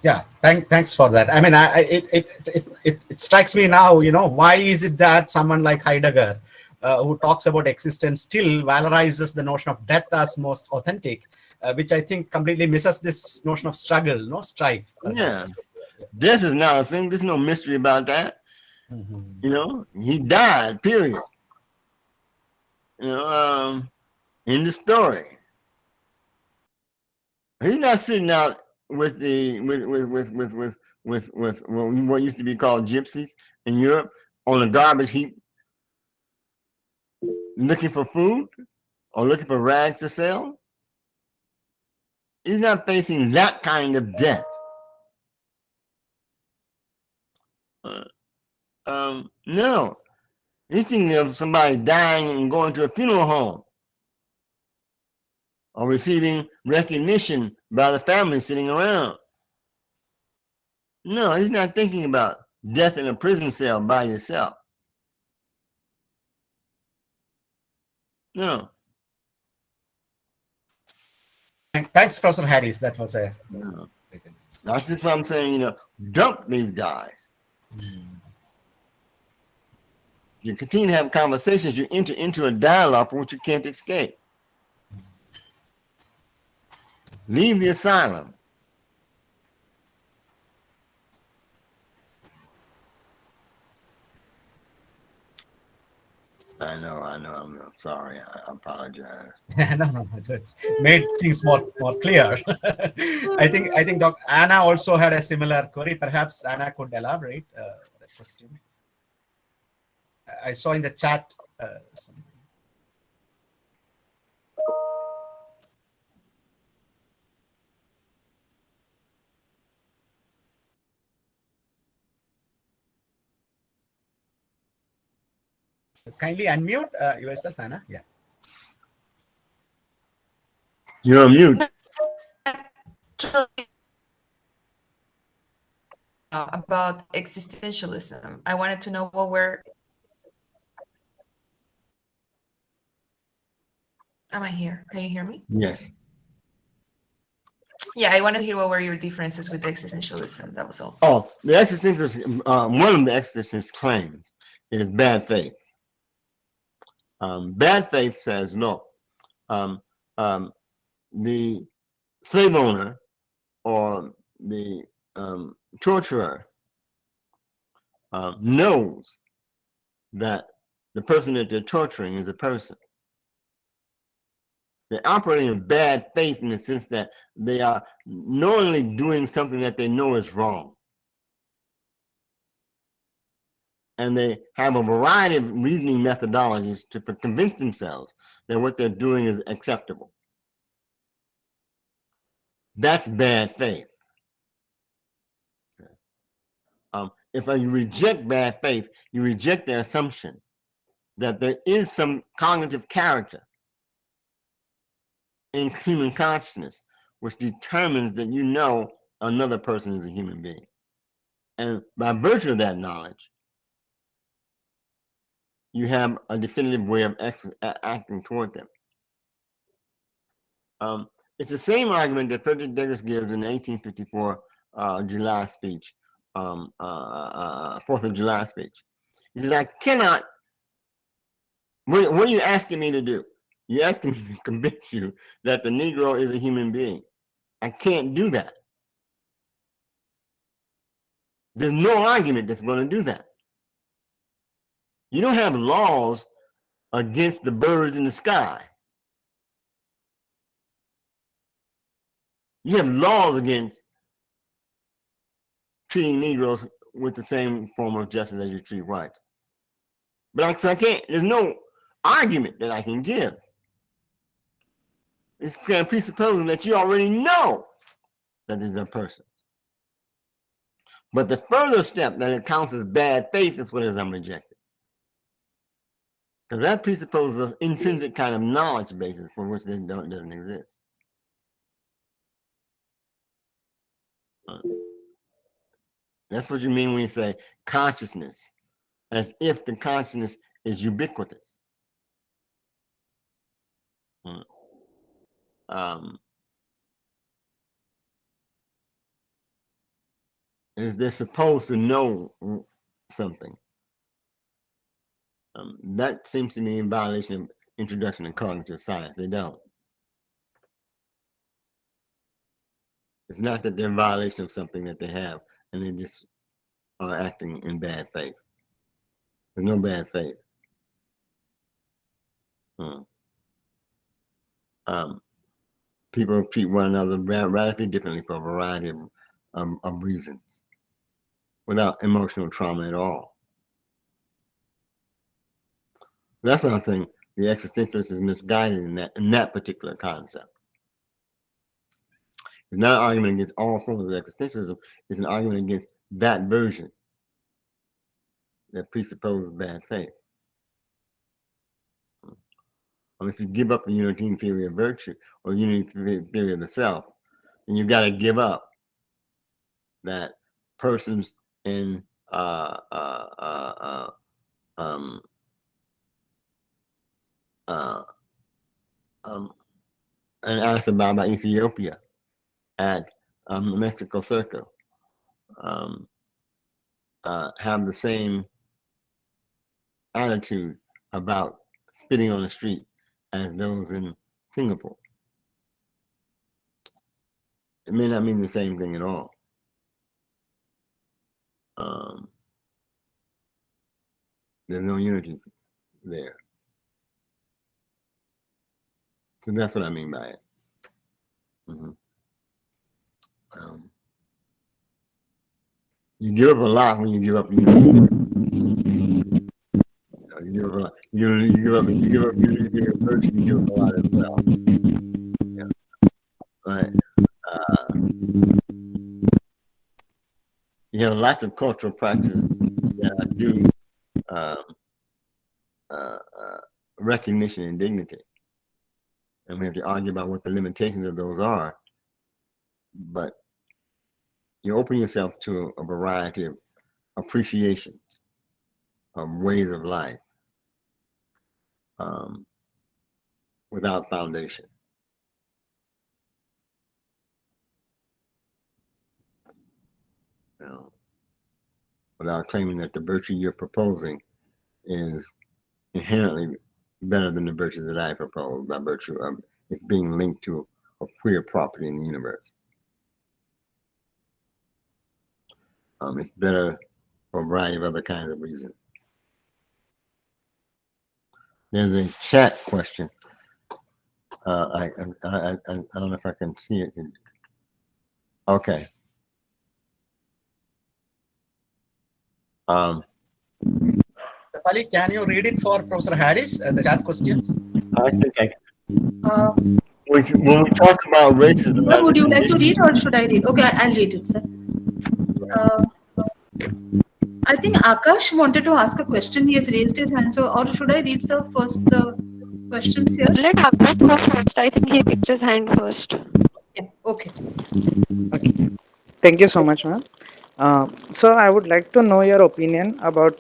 Yeah, thanks for that. I mean, it strikes me now, you know, why is it that someone like Heidegger, who talks about existence, still valorizes the notion of death as most authentic, which I think completely misses this notion of struggle, no strife.
Yeah, death is not a thing. There's no mystery about that. You know, he died, period. You know, in the story, he's not sitting out with what used to be called gypsies in Europe on a garbage heap, looking for food or looking for rags to sell. He's not facing that kind of death. No, he's thinking of somebody dying and going to a funeral home or receiving recognition by the family sitting around. No, he's not thinking about death in a prison cell by yourself. No.
Thanks, Professor Harris. That was a.
No. That's just what I'm saying, you know, dump these guys. You continue to have conversations, you enter into a dialogue from which you can't escape. Leave the asylum. I know, I'm sorry, I apologize.
No, it's made things more clear. I think Dr. Anna also had a similar query. Perhaps Anna could elaborate that question. I saw in the chat something. Kindly unmute yourself, Anna. Yeah.
You're on mute.
About existentialism. I wanted to know what were. Am I here? Can you hear me?
Yes.
Yeah, I wanted to hear what were your differences with existentialism. That was all.
Oh, the existentialist, one of the existentialist claims is bad faith. Bad faith says, look, um, the slave owner or the torturer knows that the person that they're torturing is a person. They're operating in bad faith in the sense that they are knowingly doing something that they know is wrong. And they have a variety of reasoning methodologies to convince themselves that what they're doing is acceptable. That's bad faith. If you reject bad faith, you reject the assumption that there is some cognitive character in human consciousness which determines that you know another person is a human being. And by virtue of that knowledge, you have a definitive way of acting toward them. It's the same argument that Frederick Douglass gives in the 1854 July speech, 4th of July speech. He says, I cannot, what are you asking me to do? You're asking me to convince you that the Negro is a human being. I can't do that. There's no argument that's going to do that. You don't have laws against the birds in the sky. You have laws against treating Negroes with the same form of justice as you treat whites. But I can't, there's no argument that I can give. It's kind of presupposing that you already know that this is a person. But the further step that it counts as bad faith is what is I'm rejected. Because that presupposes an intrinsic kind of knowledge basis for which it doesn't exist. That's what you mean when you say consciousness, as if the consciousness is ubiquitous. Is they're supposed to know something. That seems to me in violation of introduction to cognitive science. They don't. It's not that they're in violation of something that they have, and they just are acting in bad faith. There's no bad faith. People treat one another radically differently for a variety of reasons, without emotional trauma at all. That's why I think the existentialist is misguided in that particular concept. It's not an argument against all forms of existentialism. It's an argument against that version that presupposes bad faith. If you give up the Unitarian theory of virtue or the Unitarian theory of the self, then you've got to give up that persons in an Addis Ababa, Ethiopia, at Mexico Circle, have the same attitude about spitting on the street as those in Singapore. It may not mean the same thing at all. There's no unity there. So that's what I mean by it. You give up a lot when you give up unity. You give up a lot. You give up unity of virtue, you give up a lot as well. Yeah. Right. You have lots of cultural practices that do recognition and dignity. And we have to argue about what the limitations of those are. But you open yourself to a variety of appreciations of ways of life. without foundation. Now, without claiming that the virtue you're proposing is inherently better than the virtue that I propose by virtue of it's being linked to a queer property in the universe. It's better for a variety of other kinds of reasons. There's a chat question. I don't know if I can see it. Okay.
Shefali, can you read it for Professor Harris, the chat questions?
I think
Uh,
when we talk about racism,
Sir, would you like to read or should I read? Okay, I'll read it, sir. I think Akash wanted to ask a question. He has raised his hand. So, or should I read, sir, first the questions here?
Let Akash go first. I think he raised his hand first.
Yeah, okay.
Okay. Thank you so much, ma'am. So I would like to know your opinion about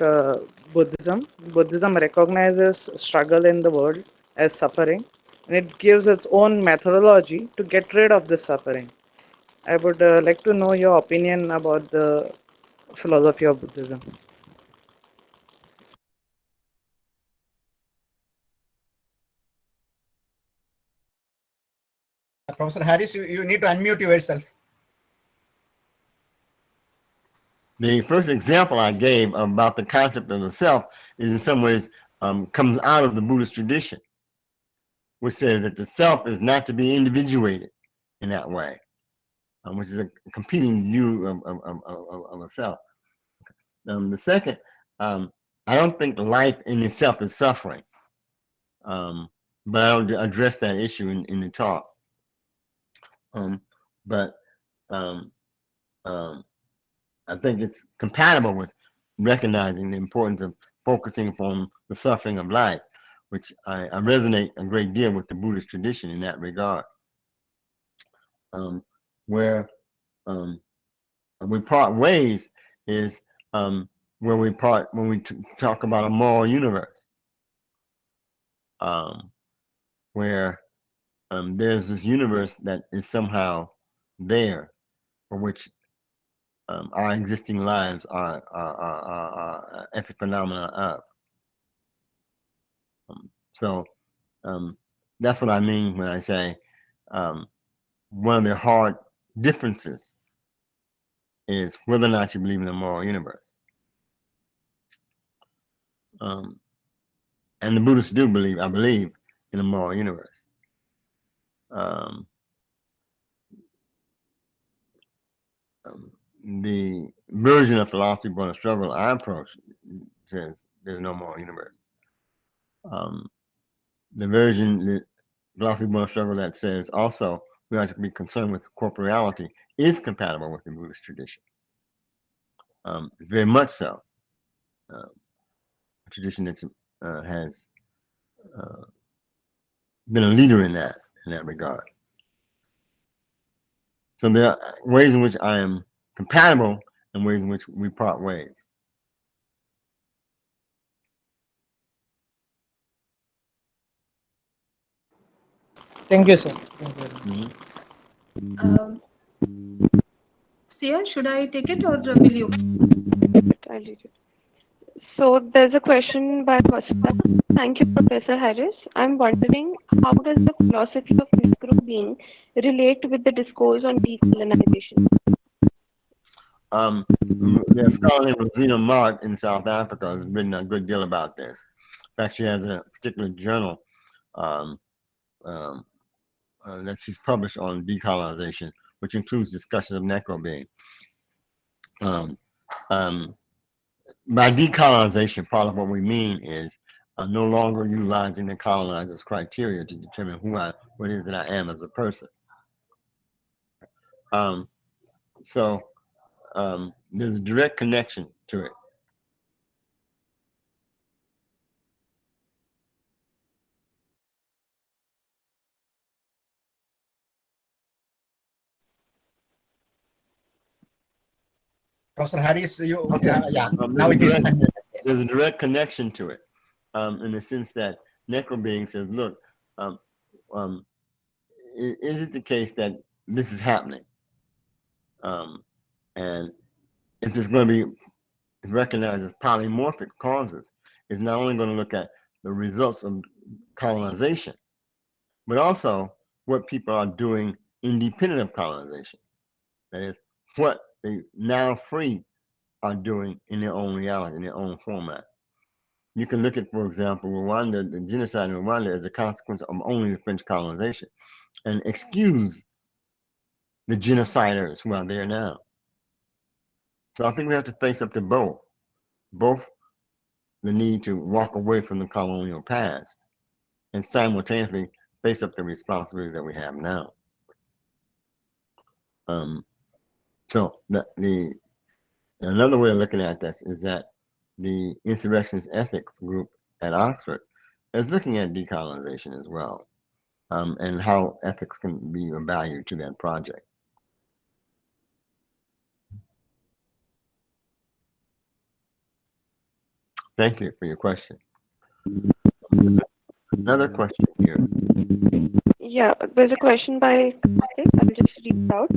Buddhism. Buddhism recognizes struggle in the world as suffering, and it gives its own methodology to get rid of this suffering. I would like to know your opinion about the philosophy of Buddhism.
Professor Harris, you need to unmute yourself.
the first example I gave about the concept of the self is in some ways comes out of the Buddhist tradition, which says that the self is not to be individuated in that way, which is a competing view of a self. The second, I don't think life in itself is suffering, but I'll address that issue in the talk. But I think it's compatible with recognizing the importance of focusing on the suffering of life, which I resonate a great deal with the Buddhist tradition in that regard. Where we part ways is where we part when we talk about a moral universe, where there's this universe that is somehow there, for which our existing lives are epiphenomena of. So that's what I mean when I say one of the hard differences is whether or not you believe in a moral universe. And the Buddhists do believe, I believe, in a moral universe. The version of philosophy born of struggle I approach says there's no moral universe. The version, the philosophy born of struggle that says also we have to be concerned with corporeality is compatible with the Buddhist tradition. It's very much so. A tradition that has been a leader in that regard. So there are ways in which I am compatible and ways in which we part ways.
Thank you, sir. Thank you.
Sia, should I take it or will you?
I'll read it. So there's a question by Vasudha. Thank you, Professor Harris. I'm wondering, how does the philosophy of necro-being relate with the discourse on decolonization?
There's a scholar named Rosina Mart in South Africa has written a good deal about this. In fact, she has a particular journal that she's published on decolonization, which includes discussions of necro-being. By decolonization, part of what we mean is no longer utilizing the colonizer's criteria to determine what it is that I am as a person. So there's a direct connection to it.
Professor Harris, you
Okay.
now it is.
There's a direct connection to it, in the sense that necro-being says, look, is it the case that this is happening? And if it's going to be recognized as polymorphic causes, it's not only going to look at the results of colonization, but also what people are doing independent of colonization. That is, what they now free are doing in their own reality, in their own format. You can look at, for example, Rwanda, the genocide in Rwanda as a consequence of only the French colonization, and excuse the genociders who are there now. So I think we have to face up to both the need to walk away from the colonial past and simultaneously face up the responsibilities that we have now. So another way of looking at this is that the insurrectionist ethics group at Oxford is looking at decolonization as well, and how ethics can be of value to that project. Thank you for your question. Another question here.
Yeah, there's a question by Karthik. I'll just read it out.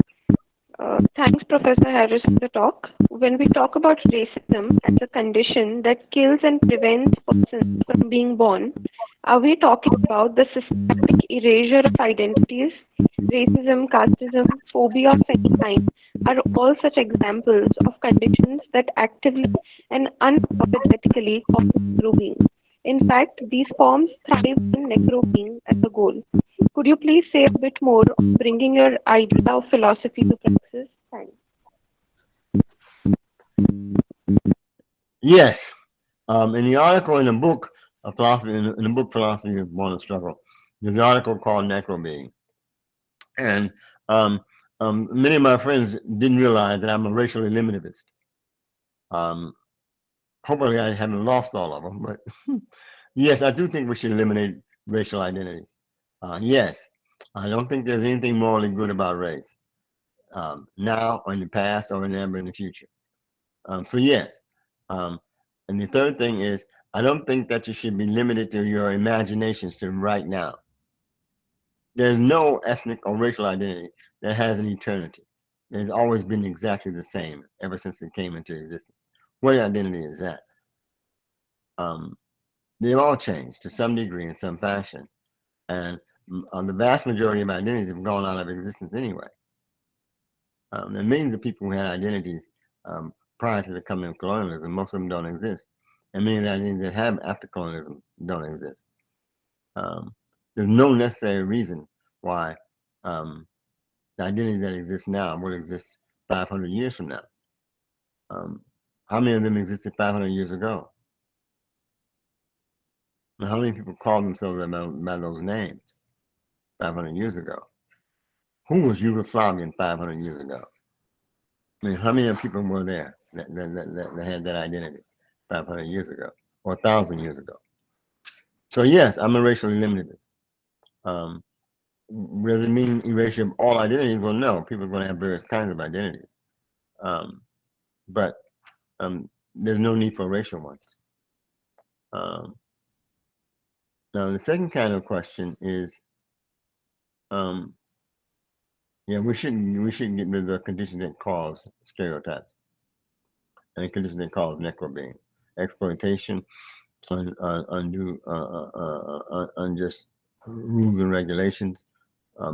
Thanks, Professor Harris, for the talk. When we talk about racism as a condition that kills and prevents persons from being born, are we talking about the systematic erasure of identities? Racism, casteism, phobia of any kind are all such examples of conditions that actively and unapologetically cause necro-being. In fact, these forms thrive in necro-being as a goal. Could you please say a bit more on bringing your idea of philosophy to praxis? Thanks.
Yes. In the article in the book of philosophy, in the book Philosophy of Born and Struggle, there's an article called Necro-being. And many of my friends didn't realize that I'm a racial eliminativist. Hopefully I haven't lost all of them, but yes, I do think we should eliminate racial identities. Yes, I don't think there's anything morally good about race, now or in the past or ever in the future. So yes. And the third thing is, I don't think that you should be limited to your imaginations to right now. There's no ethnic or racial identity that has an eternity. It's always been exactly the same ever since it came into existence. What identity is that? They've all changed to some degree in some fashion. And the vast majority of identities have gone out of existence anyway. There are millions of people who had identities prior to the coming of colonialism. Most of them don't exist. And many of the identities that have after colonialism don't exist. There's no necessary reason why the identities that exist now would exist 500 years from now. How many of them existed 500 years ago? And how many people call themselves by those names 500 years ago? Who was Yugoslavian 500 years ago? I mean, how many people were there that had that identity 500 years ago or 1,000 years ago? So yes, I'm a racially limited. Does it mean erasure of all identities? Well, no. People are going to have various kinds of identities, but there's no need for racial ones. Now, the second kind of question is, yeah, we shouldn't get rid of the conditions that cause stereotypes and the conditions that cause necro-being, exploitation, undue, unjust rules and regulations,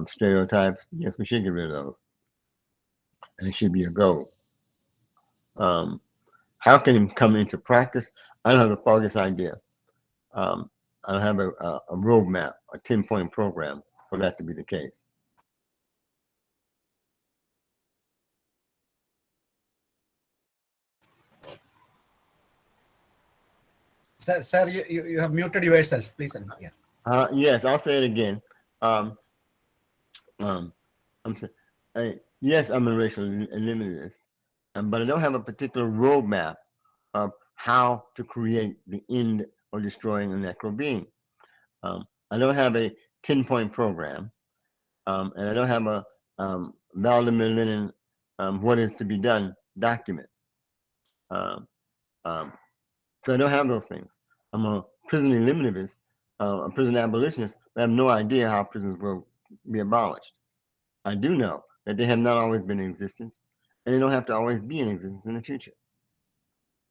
stereotypes. Yes, we should get rid of those, and it should be a goal. How can it come into practice? I don't have the foggiest idea. I don't have a roadmap, a 10-point program for that to be the case.
Sir, you have muted yourself, please. Yeah.
Yes, I'll say it again. Yes, I'm a racial eliminationist, but I don't have a particular roadmap of how to create the end of destroying a necro-being. I don't have a 10-point program, and I don't have a Vladimir Lenin what is to be done document. So I don't have those things. I'm a prison eliminativist, a prison abolitionist, but I have no idea how prisons will be abolished. I do know that they have not always been in existence, and they don't have to always be in existence in the future.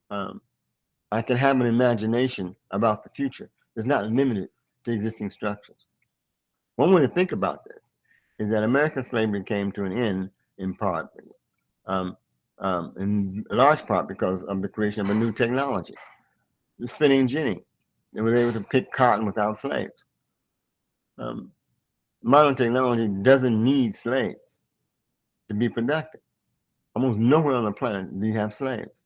I can have an imagination about the future that's not limited to existing structures. One way to think about this is that American slavery came to an end in part, in large part because of the creation of a new technology, the spinning jenny. They were able to pick cotton without slaves. Modern technology doesn't need slaves to be productive. Almost nowhere on the planet do you have slaves.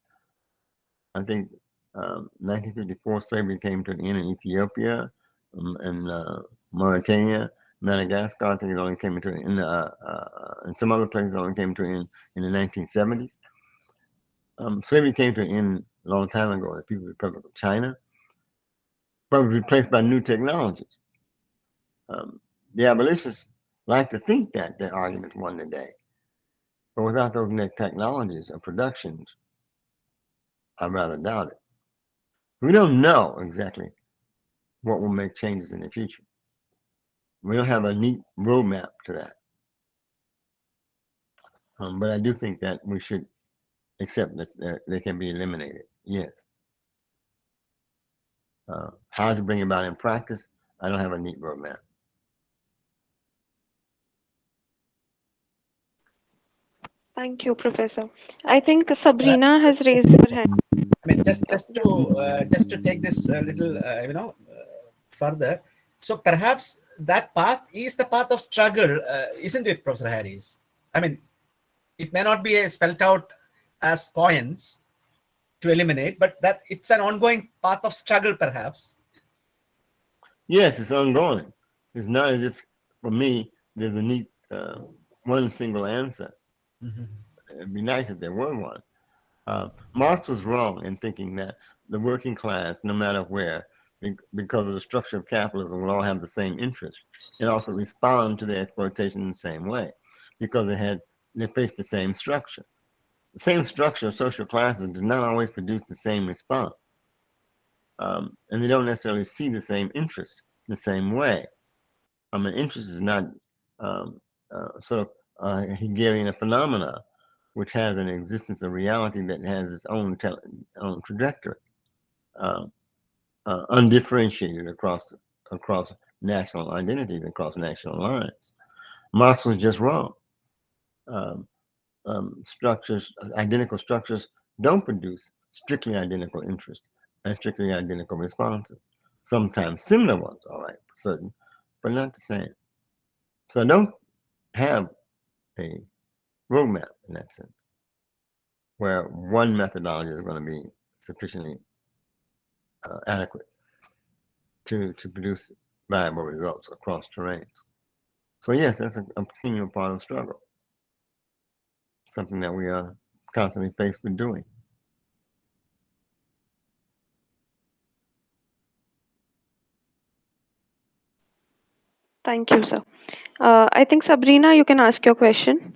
I think 1954 slavery came to an end in Ethiopia and Mauritania, Madagascar. I think it only came to an end in some other places. It only came to an end in the 1970s. Slavery came to an end a long time ago in the People's Republic of China, but was replaced by new technologies. The abolitionists like to think that their arguments won the day, but without those new technologies of productions, I rather doubt it. We don't know exactly what will make changes in the future. We don't have a neat roadmap to that. But I do think that we should accept that they can be eliminated. Yes. How to bring about in practice, I don't have a neat roadmap.
Thank you, Professor. I think Sabrina has raised her hand.
I mean, just to take this a little, further. So perhaps that path is the path of struggle, isn't it, Professor Harris? I mean, it may not be spelled out as points to eliminate, but that it's an ongoing path of struggle, perhaps.
Yes, it's ongoing. It's not as if, for me, there's a neat one single answer. It'd be nice if there were one. Marx was wrong in thinking that the working class, no matter where, because of the structure of capitalism, will all have the same interest and also respond to the exploitation in the same way, because they face the same structure. The same structure of social classes does not always produce the same response, and they don't necessarily see the same interest the same way. Interest is not sort of Hegelian phenomena, which has an existence of reality that has its own trajectory, undifferentiated across national identities, across national lines. Marx was just wrong. Identical structures don't produce strictly identical interest and strictly identical responses. Sometimes similar ones, all right, certain, but not the same. So I don't have a roadmap in that sense, where one methodology is going to be sufficiently adequate to produce viable results across terrains. So yes, that's a continual part of the struggle, something that we are constantly faced with doing.
Thank you, sir. I think Sabrina, you can ask your question.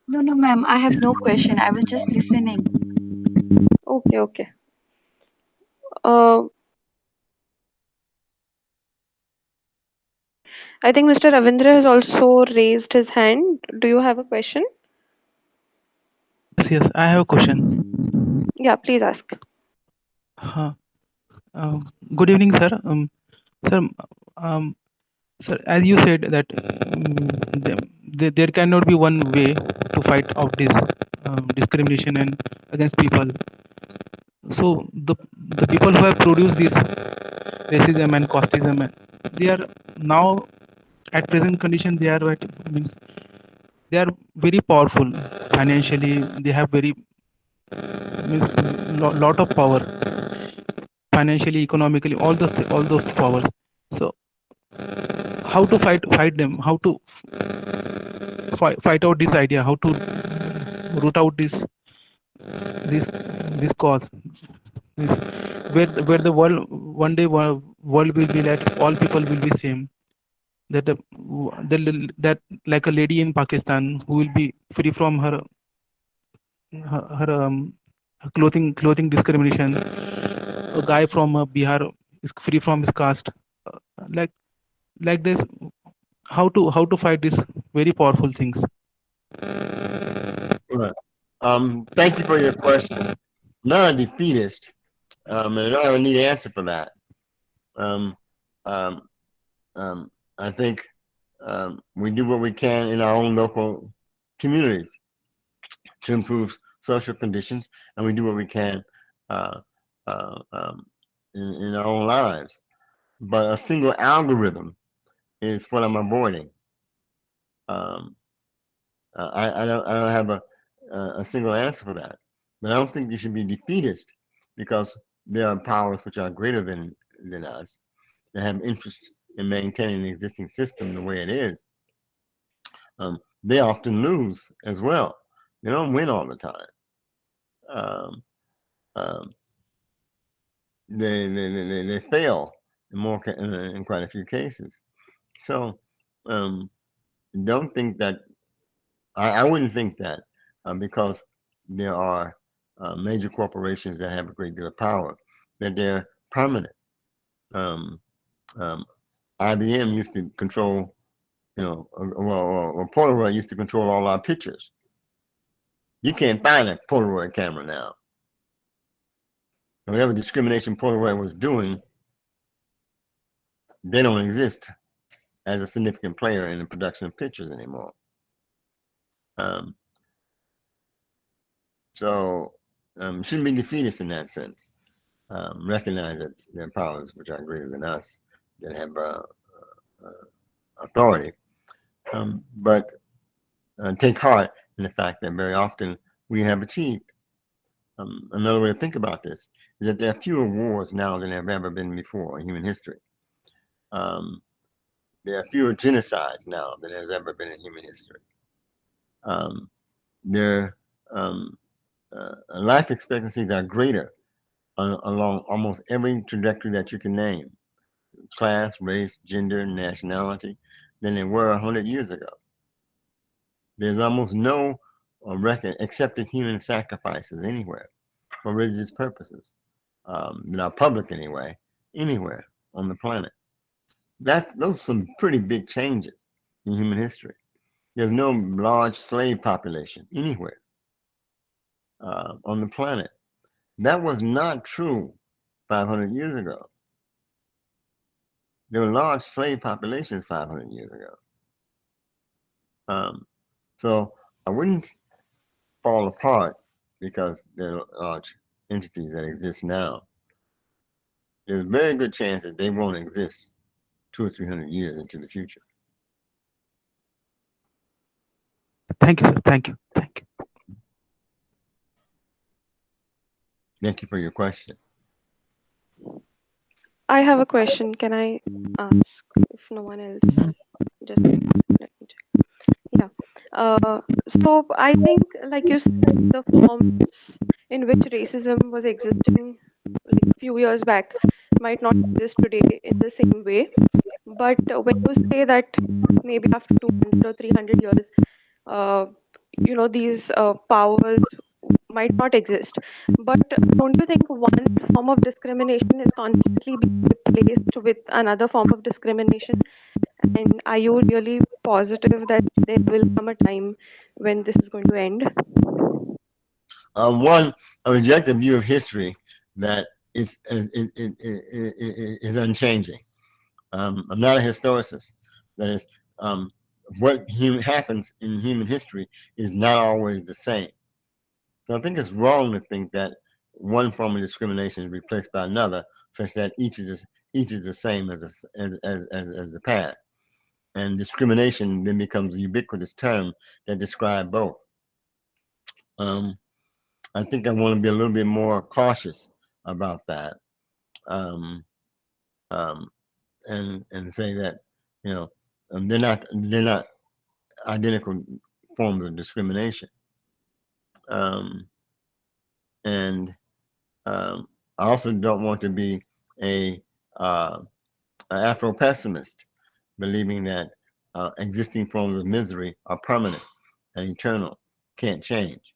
No, ma'am. I have no question. I was just listening.
Okay. I think Mr. Ravindra has also raised his hand. Do you have a question?
Yes, I have a question.
Yeah, please ask.
Good evening, sir. Sir, sir, as you said that there cannot be one way to fight off this discrimination and against people. So the people who have produced this racism and casteism, they are now at present condition they are they are very powerful financially. They have very lot of power financially, economically, all those powers. So how to fight them? How to fight out this idea? How to root out this cause? Where the world one day world will be that all people will be same. that that like a lady in Pakistan who will be free from her clothing discrimination. A guy from Bihar is free from his caste. Uh, like this, how to fight these very powerful things.
Right. Thank you for your question. Not a defeatist, and I don't have a neat answer for that. Um, um, I think we do what we can in our own local communities to improve social conditions, and we do what we can uh, in our own lives. But a single algorithm is what I'm avoiding. Um, I don't have a single answer for that, but I don't think you should be defeatist because there are powers which are greater than us that have interest in maintaining the existing system the way it is. They often lose as well. They don't win all the time. Um, um, they fail in quite a few cases. So don't think that I wouldn't think that because there are major corporations that have a great deal of power that they're permanent. Um, um, IBM used to control, or Polaroid used to control all our pictures. You can't find a Polaroid camera now. Whatever discrimination Polaroid was doing, they don't exist as a significant player in the production of pictures anymore. Um, so shouldn't be defeatist in that sense. Recognize that there are powers which are greater than us that have authority, but take heart in the fact that very often we have achieved. Another way to think about this is that there are fewer wars now than there have ever been before in human history. There are fewer genocides now than there's ever been in human history. Their life expectancies are greater along almost every trajectory that you can name, class, race, gender, nationality, than they were 100 years ago. There's almost no record accepted human sacrifices anywhere for religious purposes, not public anyway, anywhere on the planet. Those are some pretty big changes in human history. There's no large slave population anywhere on the planet. That was not true 500 years ago. There were large slave populations 500 years ago. So I wouldn't fall apart because there are large entities that exist now. There's a very good chance that they won't exist 200 or 300 years into the future.
Thank you, sir. Thank you. Thank you.
Thank you for your question.
I have a question. Can I ask if no one else? Just let me check. Yeah. So I think, like you said, the forms in which racism was existing like a few years back might not exist today in the same way. But when you say that maybe after 200 or 300 years, uh, these powers might not exist. But don't you think one form of discrimination is constantly being replaced with another form of discrimination? And are you really positive that there will come a time when this is going to end?
One, I reject the view of history that is unchanging. I'm not a historicist. That is, what happens in human history is not always the same. So I think it's wrong to think that one form of discrimination is replaced by another, such that each is the same as the past. And discrimination then becomes a ubiquitous term that describes both. I think I want to be a little bit more cautious about that, um, um, and say that they're not identical forms of discrimination. Um, and I also don't want to be a Afro pessimist believing that existing forms of misery are permanent and eternal, can't change.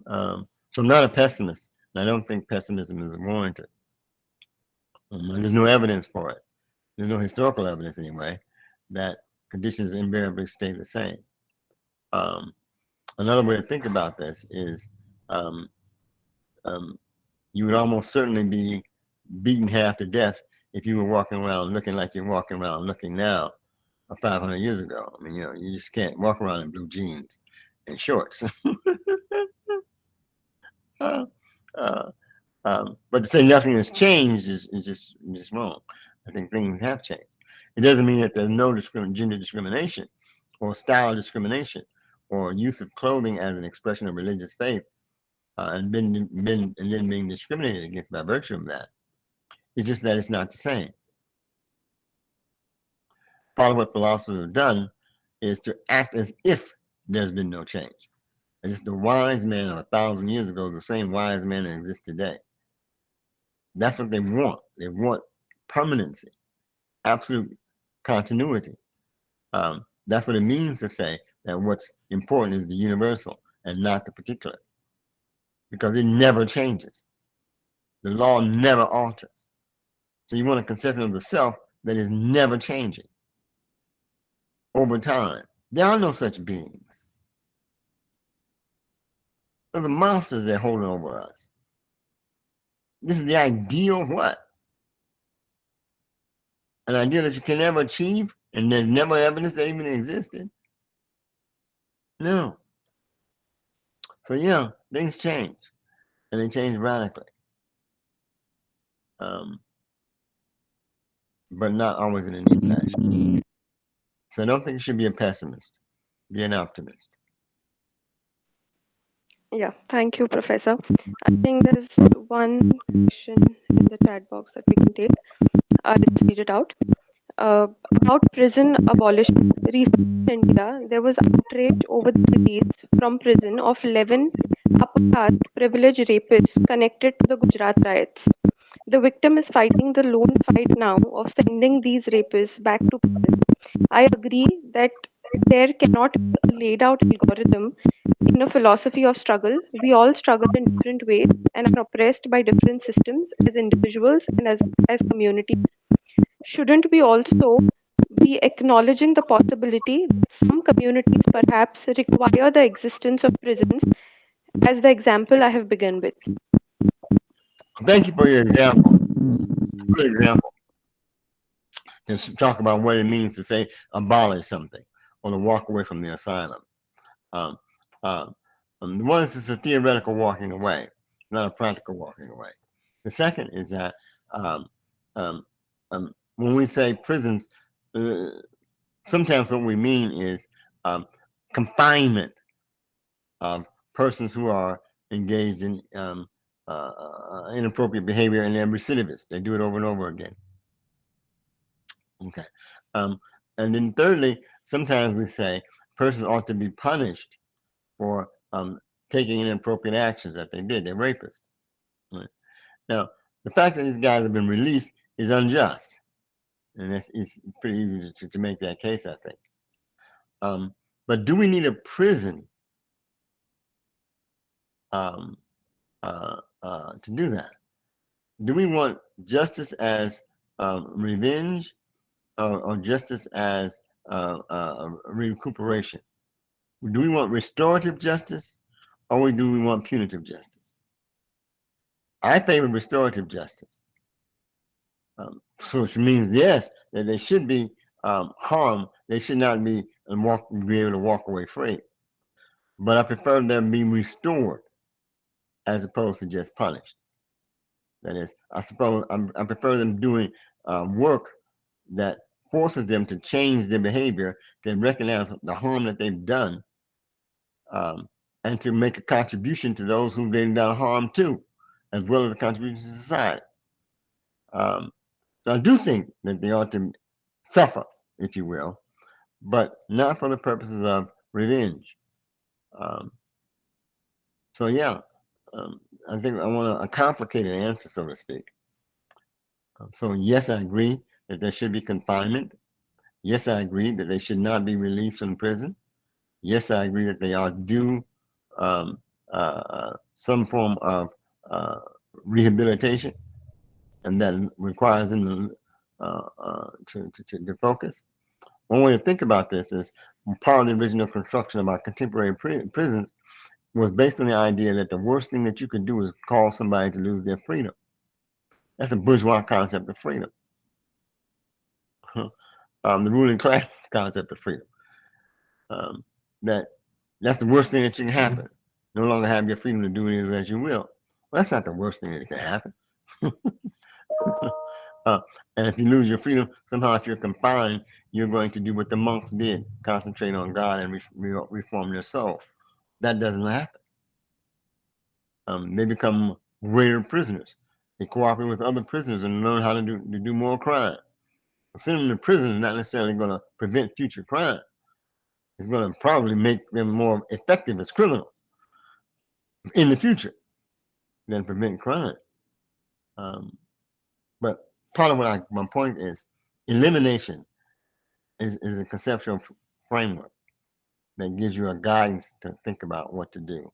So I'm not a pessimist, and I don't think pessimism is warranted. There's no evidence for it. There's no historical evidence, anyway, that conditions invariably stay the same. Another way to think about this is um, you would almost certainly be beaten half to death if you were walking around looking like you're walking around looking now 500 years ago. I mean, you just can't walk around in blue jeans and shorts. uh, uh, but to say nothing has changed is just wrong. I think things have changed. It doesn't mean that there's no gender discrimination or style discrimination or use of clothing as an expression of religious faith and then being discriminated against by virtue of that. It's just that it's not the same. Part of what philosophers have done is to act as if there's been no change. As if the wise man of 1,000 years ago is the same wise man that exists today. That's what they want. They want permanency, absolute continuity. That's what it means to say that what's important is the universal and not the particular, because it never changes. The law never alters. So you want a conception of the self that is never changing over time. There are no such beings. Those are monsters that are holding over us. This is the ideal what? An ideal that you can never achieve, and there's never evidence that even existed? No. So yeah, things change, and they change radically. But not always in a neat fashion. So I don't think you should be a pessimist. Be an optimist.
Yeah, thank you, Professor. I think there is one question in the chat box that we can take. Let's read it out. About prison abolition. Recently in India, there was outrage over the release from prison of 11 upper caste privileged rapists connected to the Gujarat riots. The victim is fighting the lone fight now of sending these rapists back to prison. I agree that there cannot be a laid out algorithm in a philosophy of struggle. We all struggle in different ways and are oppressed by different systems as individuals and as communities. Shouldn't we also be acknowledging the possibility that some communities perhaps require the existence of prisons, as the example I have begun with?
Thank you for your example. Good example. Just talk about what it means to say abolish something or to walk away from the asylum. Um, one is a theoretical walking away, not a practical walking away. The second is that when we say prisons, sometimes what we mean is confinement of persons who are engaged in inappropriate behavior and they're recidivists. They do it over and over again. Okay. And then thirdly, sometimes we say persons ought to be punished for taking inappropriate actions that they did. They're rapists. Right? Now, the fact that these guys have been released is unjust. And it's pretty easy to make that case, I think. But do we need a prison to do that? Do we want justice as revenge or justice as recuperation? Do we want restorative justice or do we want punitive justice? I favor restorative justice. So which means, yes, that they should be harmed. They should not be be able to walk away free. But I prefer them be restored as opposed to just punished. That is, I prefer them doing work that forces them to change their behavior, to recognize the harm that they've done, and to make a contribution to those who they've done harm to, as well as a contribution to society. So I do think that they ought to suffer, if you will, but not for the purposes of revenge. So yeah, I think I want a complicated answer, so to speak. So yes, I agree that there should be confinement. Yes, I agree that they should not be released from prison. Yes, I agree that they are due some form of rehabilitation, and that requires them to focus. One way to think about this is part of the original construction of our contemporary prisons was based on the idea that the worst thing that you could do is cause somebody to lose their freedom. That's a bourgeois concept of freedom. The ruling class concept of freedom. That's the worst thing that can happen. No longer have your freedom to do it as you will. Well, that's not the worst thing that can happen. And if you lose your freedom, somehow if you're confined, you're going to do what the monks did, concentrate on God and reform your soul. That doesn't happen. They become greater prisoners. They cooperate with other prisoners and learn how to do more crime. Sending them to prison is not necessarily going to prevent future crime. It's going to probably make them more effective as criminals in the future than prevent crime. But part of what my point is, elimination is a conceptual framework that gives you a guidance to think about what to do.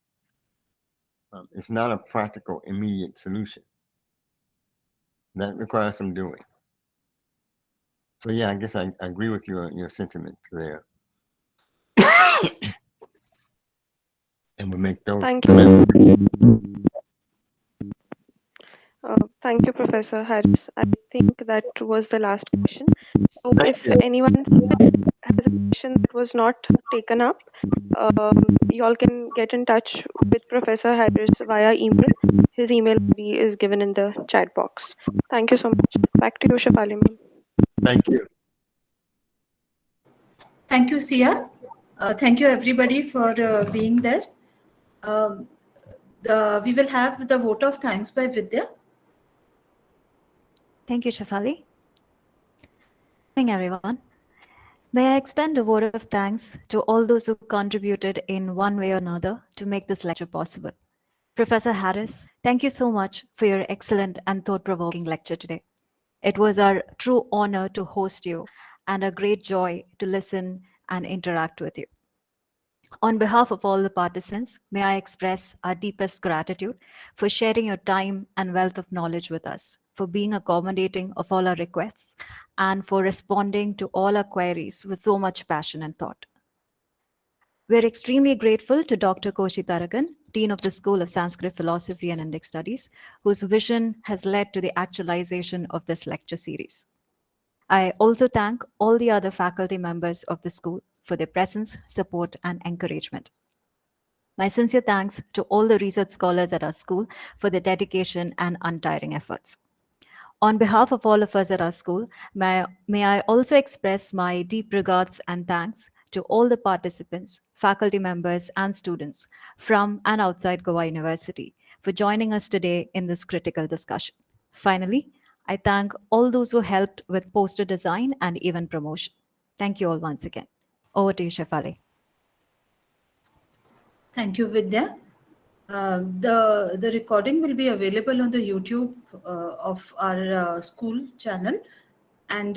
It's not a practical, immediate solution. That requires some doing. So yeah, I guess I agree with your sentiment there. And we make those.
Thank you. Thank you, Professor Harris. I think that was the last question. So if anyone has a question that was not taken up, y'all can get in touch with Professor Harris via email. His email ID is given in the chat box. Thank you so much. Back to you, Shefali ma'am.
Thank you.
Thank you, Sia. Thank you, everybody, for being there. We will have the vote of thanks by Vidya.
Thank you, Shefali. Good morning, everyone. May I extend a vote of thanks to all those who contributed in one way or another to make this lecture possible. Professor Harris, thank you so much for your excellent and thought-provoking lecture today. It was our true honor to host you and a great joy to listen and interact with you. On behalf of all the participants, may I express our deepest gratitude for sharing your time and wealth of knowledge with us, for being accommodating of all our requests, and for responding to all our queries with so much passion and thought. We're extremely grateful to Dr. Koshi Tarakan, Dean of the School of Sanskrit, Philosophy and Indic Studies, whose vision has led to the actualization of this lecture series. I also thank all the other faculty members of the school for their presence, support, and encouragement. My sincere thanks to all the research scholars at our school for their dedication and untiring efforts. On behalf of all of us at our school, may I also express my deep regards and thanks to all the participants, faculty members, and students from and outside Goa University for joining us today in this critical discussion. Finally, I thank all those who helped with poster design and event promotion. Thank you all once again. Over to you, Shefali.
Thank you, Vidya. The recording will be available on the YouTube of our school channel, and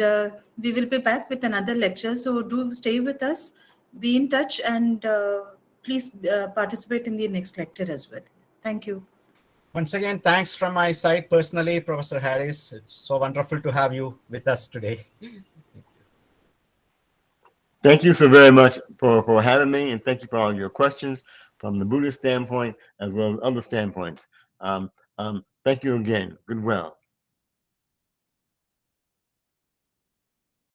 we will be back with another lecture. So do stay with us, be in touch, and please participate in the next lecture as well. Thank you.
Once again, thanks from my side personally, Professor Harris. It's so wonderful to have you with us today.
Thank you so very much for having me, and thank you for all your questions from the Buddhist standpoint as well as other standpoints. Thank you again. Goodwill.